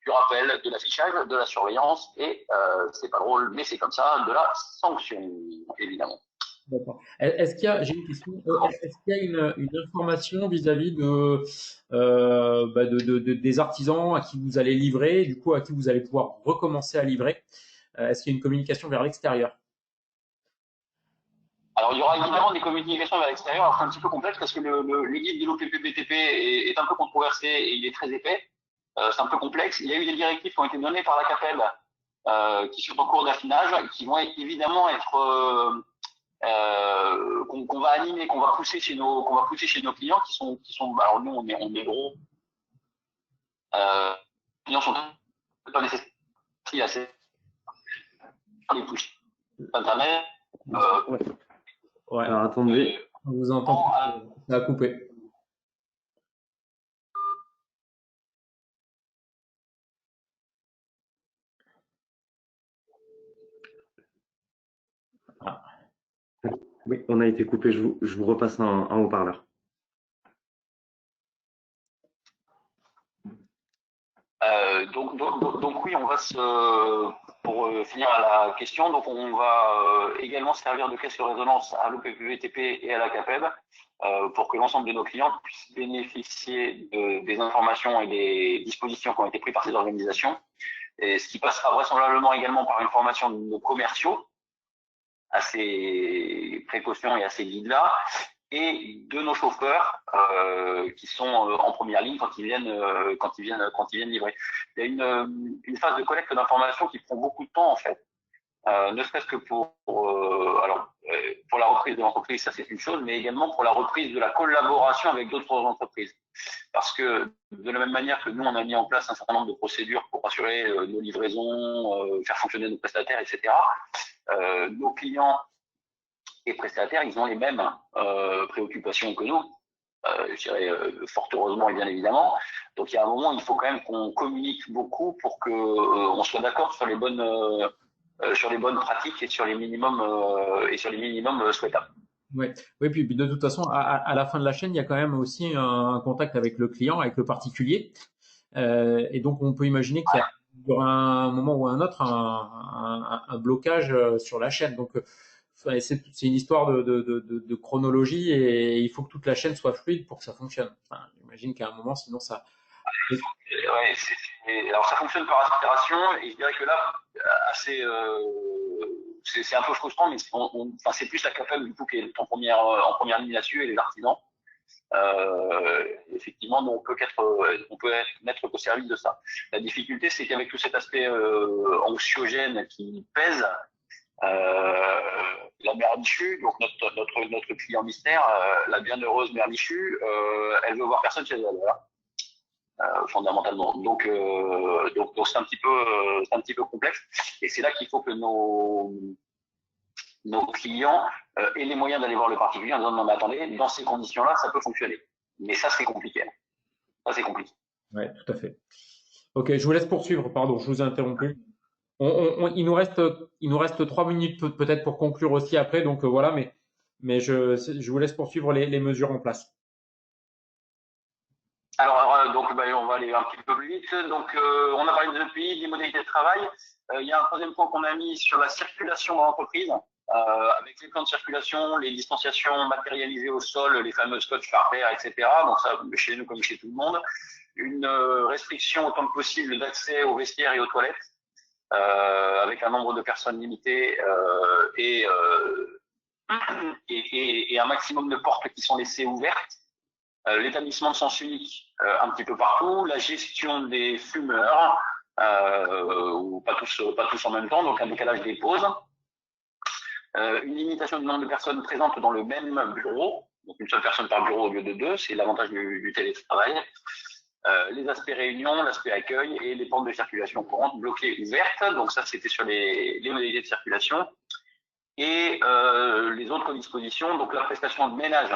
du rappel, de l'affichage, de la surveillance et, c'est pas drôle, mais c'est comme ça, de la sanction, évidemment. D'accord. J'ai une question, est-ce qu'il y a une information vis-à-vis des artisans à qui vous allez livrer, du coup à qui vous allez pouvoir recommencer à livrer? Est-ce qu'il y a une communication vers l'extérieur? Alors, il y aura évidemment des communications vers l'extérieur. Alors, c'est un petit peu complexe parce que le guide de l'OPPBTP est un peu controversé et il est très épais. C'est un peu complexe. Il y a eu des directives qui ont été données par la CAPEB qui sont en cours d'affinage, qui vont évidemment être qu'on va animer, qu'on va pousser chez nos clients qui sont alors nous on est gros. Les clients sont pas nécessaires assez les push internet. Ouais. Alors attendez. On vous entend. Ça a coupé. Ah. Oui, on a été coupé. Je vous repasse un haut-parleur. Donc oui, on va pour finir à la question, donc on va également servir de caisse de résonance à l'OPPVTP et à la CAPEB pour que l'ensemble de nos clients puissent bénéficier des informations et des dispositions qui ont été prises par ces organisations, et ce qui passera vraisemblablement également par une formation de nos commerciaux à ces précautions et à ces guides-là, et de nos chauffeurs qui sont en première ligne quand ils viennent livrer. Il y a une phase de collecte d'informations qui prend beaucoup de temps en fait, ne serait-ce que pour la reprise de l'entreprise, ça c'est une chose, mais également pour la reprise de la collaboration avec d'autres entreprises. Parce que de la même manière que nous on a mis en place un certain nombre de procédures pour assurer nos livraisons, faire fonctionner nos prestataires, etc. Nos clients et prestataires, ils ont les mêmes préoccupations que nous, je dirais fort heureusement et bien évidemment. Donc il y a un moment, il faut quand même qu'on communique beaucoup pour que on soit d'accord sur les bonnes pratiques et sur les minimums souhaitables. Ouais. Oui, puis de toute façon, à la fin de la chaîne, il y a quand même aussi un contact avec le client, avec le particulier. Et donc, on peut imaginer qu'il y aura un moment ou un autre un blocage sur la chaîne. Donc, c'est une histoire de chronologie et il faut que toute la chaîne soit fluide pour que ça fonctionne. Enfin, j'imagine qu'à un moment, sinon ça. Ouais, alors ça fonctionne par aspiration et je dirais que là, c'est un peu frustrant, mais c'est plus la CAPEB du coup qui est en première ligne là-dessus et les artisans. Effectivement, nous, on peut n'être qu'au service de ça. La difficulté, c'est qu'avec tout cet aspect anxiogène qui pèse, la mère Michu, donc notre client mystère, la bienheureuse mère Michu, elle veut voir personne chez elle, voilà. Fondamentalement. Donc c'est un petit peu complexe. Et c'est là qu'il faut que nos clients aient les moyens d'aller voir le particulier en disant non mais attendez, dans ces conditions-là, ça peut fonctionner. Mais ça c'est compliqué. Ça c'est compliqué. Ouais, tout à fait. Ok, je vous laisse poursuivre. Pardon, je vous ai interrompu. Il nous reste 3 minutes peut-être pour conclure aussi après. Donc voilà, mais je vous laisse poursuivre les mesures en place. Alors, on va aller un petit peu plus vite. Donc, on a parlé des EPI, des modalités de travail. Il y a un troisième point qu'on a mis sur la circulation dans l'entreprise, avec les plans de circulation, les distanciations matérialisées au sol, les fameux scotch par paire, etc. Donc ça, chez nous comme chez tout le monde. Une restriction autant que possible d'accès aux vestiaires et aux toilettes, avec un nombre de personnes limité et un maximum de portes qui sont laissées ouvertes. L'établissement de sens unique un petit peu partout, la gestion des fumeurs, ou pas tous en même temps, donc un décalage des pauses, une limitation du nombre de personnes présentes dans le même bureau, donc une seule personne par bureau au lieu de deux, c'est l'avantage du télétravail, les aspects réunion, l'aspect accueil et les portes de circulation courante bloquées ouvertes, donc ça c'était sur les modalités de circulation, et les autres dispositions, donc la prestation de ménage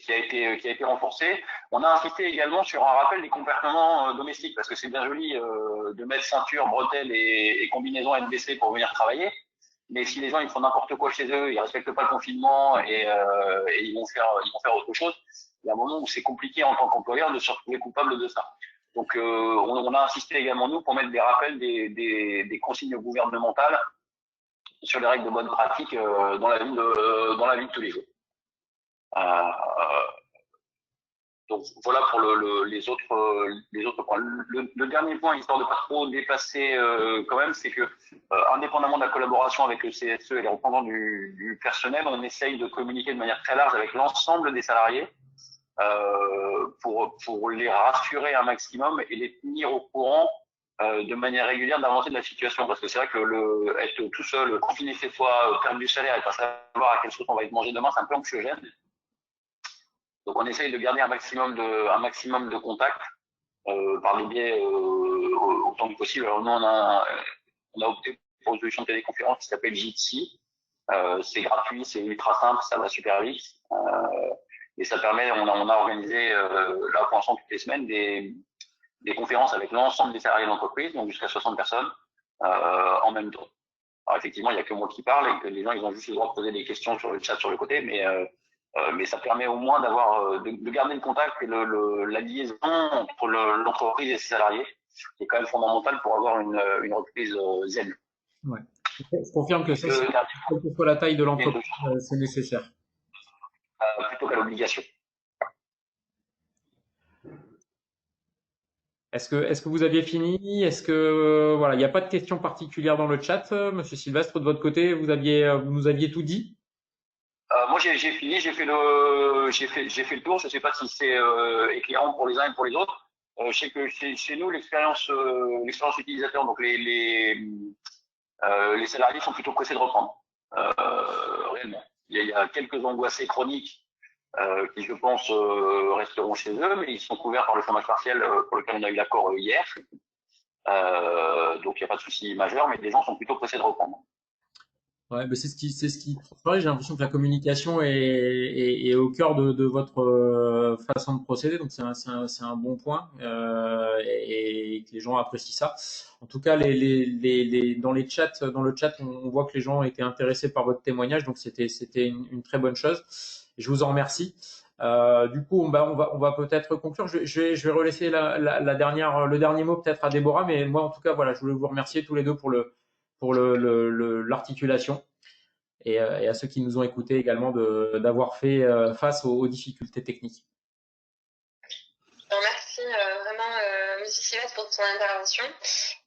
qui a été renforcée. On a insisté également sur un rappel des comportements domestiques, parce que c'est bien joli de mettre ceinture, bretelles et combinaison NBC pour venir travailler, mais si les gens ils font n'importe quoi chez eux, ils respectent pas le confinement et ils vont faire autre chose, il y a un moment où c'est compliqué en tant qu'employeur de se retrouver coupable de ça. Donc on a insisté également nous pour mettre des rappels des consignes gouvernementales sur les règles de bonne pratique dans la vie de tous les jours. Donc voilà pour les autres points. Le dernier point, histoire de pas trop dépasser quand même, c'est que indépendamment de la collaboration avec le CSE et les représentants du personnel, on essaye de communiquer de manière très large avec l'ensemble des salariés pour les rassurer un maximum et les tenir au courant de manière régulière d'avancée de la situation, parce que c'est vrai que être tout seul, confiné chez soi, perdre du salaire et pas savoir à quelle sauce on va être mangé demain, c'est un peu anxiogène. Donc on essaye de garder un maximum de contacts par les biais autant que possible. Alors nous on a opté pour une solution de téléconférence qui s'appelle Jitsi. C'est gratuit, c'est ultra simple, ça va super vite. Et ça permet, on a organisé là pour l'instant toutes les semaines des conférences avec l'ensemble des salariés de l'entreprise, donc jusqu'à 60 personnes en même temps. Alors effectivement, il n'y a que moi qui parle et que les gens ils ont juste le droit de poser des questions sur le chat sur le côté, mais ça permet au moins de garder le contact et la liaison entre l'entreprise et ses salariés, qui est quand même fondamental pour avoir une reprise zen. Ouais. Je confirme que ça, quelle que soit la taille de l'entreprise, c'est nécessaire. Plutôt qu'à l'obligation. Est-ce que vous aviez fini? Est-ce que voilà, il n'y a pas de questions particulières dans le chat, Monsieur Sylvestre, de votre côté, vous nous aviez tout dit? Moi, j'ai fini, j'ai fait le tour. Je ne sais pas si c'est éclairant pour les uns et pour les autres. Je sais que chez nous, l'expérience utilisateur, donc les salariés sont plutôt pressés de reprendre. Réellement, il y a quelques angoissés chroniques qui, je pense, resteront chez eux, mais ils sont couverts par le chômage partiel pour lequel on a eu l'accord hier. Donc, il n'y a pas de souci majeur, mais les gens sont plutôt pressés de reprendre. Ouais, mais c'est ce qui transparaît. J'ai l'impression que la communication est au cœur de votre façon de procéder, donc c'est un bon point et que les gens apprécient ça. En tout cas, dans le chat, on voit que les gens étaient intéressés par votre témoignage, donc c'était une très bonne chose. Je vous en remercie. Du coup, on va peut-être conclure. Je vais relaisser le dernier mot peut-être à Déborah, mais moi en tout cas, voilà, je voulais vous remercier tous les deux pour l'articulation et à ceux qui nous ont écoutés également d'avoir fait face aux difficultés techniques. Merci vraiment, Monsieur Sylvestre, pour ton intervention,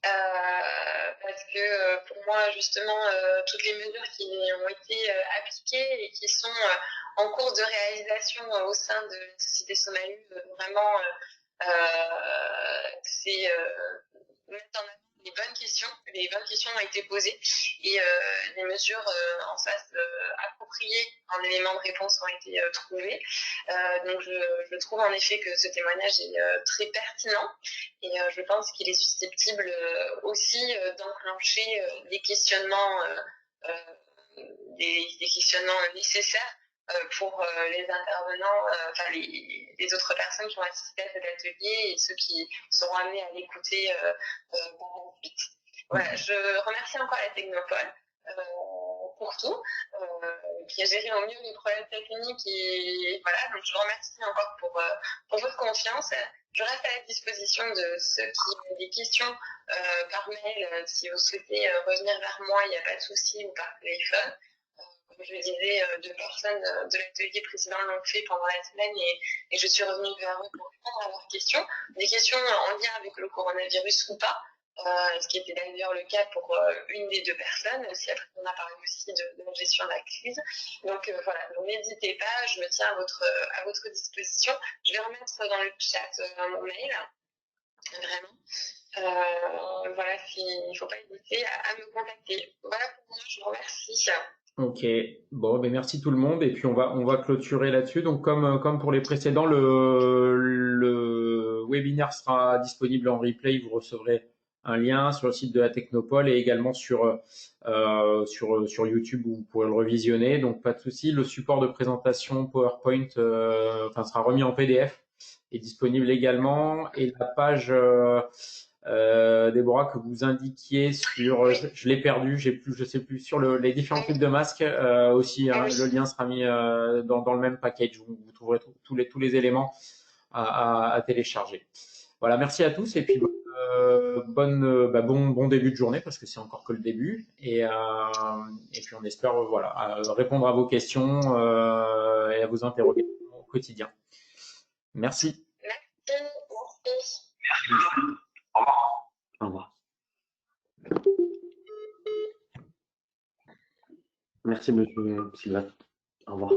parce que pour moi, justement, toutes les mesures qui ont été appliquées et qui sont en cours de réalisation au sein de la société Somalu, vraiment, c'est mettre en avant les bonnes questions ont été posées et les mesures en face appropriées en éléments de réponse ont été trouvées. Donc je trouve en effet que ce témoignage est très pertinent et je pense qu'il est susceptible aussi d'enclencher des questionnements nécessaires pour les intervenants, enfin les autres personnes qui ont assisté à cet atelier et ceux qui seront amenés à l'écouter par la suite. Voilà, je remercie encore la Technopole pour tout, qui a géré au mieux les problèmes techniques et voilà, donc je vous remercie encore pour votre confiance. Je reste à la disposition de ceux qui ont des questions par mail. Si vous souhaitez revenir vers moi, il n'y a pas de souci, ou par téléphone. Comme je le disais, 2 personnes de l'atelier précédent l'ont fait pendant la semaine et je suis revenue vers eux pour répondre à leurs questions. Des questions en lien avec le coronavirus ou pas, ce qui était d'ailleurs le cas pour une des 2 personnes. Si après on a parlé aussi de la gestion de la crise. Donc voilà, donc n'hésitez pas, je me tiens à votre disposition. Je vais remettre dans le chat mon mail, vraiment. Voilà, il ne faut pas hésiter à me contacter. Voilà pour moi, je vous remercie. Ok, bon, ben merci tout le monde et puis on va clôturer là-dessus. Donc comme pour les précédents, le webinaire sera disponible en replay. Vous recevrez un lien sur le site de la Technopole et également sur YouTube où vous pourrez le revisionner. Donc pas de souci. Le support de présentation PowerPoint sera remis en PDF et disponible également. Et la page Déborah, que vous indiquiez sur, je l'ai perdu, je sais plus, sur les différents types de masques aussi. Le lien sera mis dans le même package. Vous trouverez tous les éléments à télécharger. Voilà, merci à tous et puis bon début de journée parce que c'est encore que le début et puis on espère répondre à vos questions et à vos interrogations au quotidien. Merci. Merci. Au revoir. Au revoir. Merci, monsieur Sylvain. Au revoir.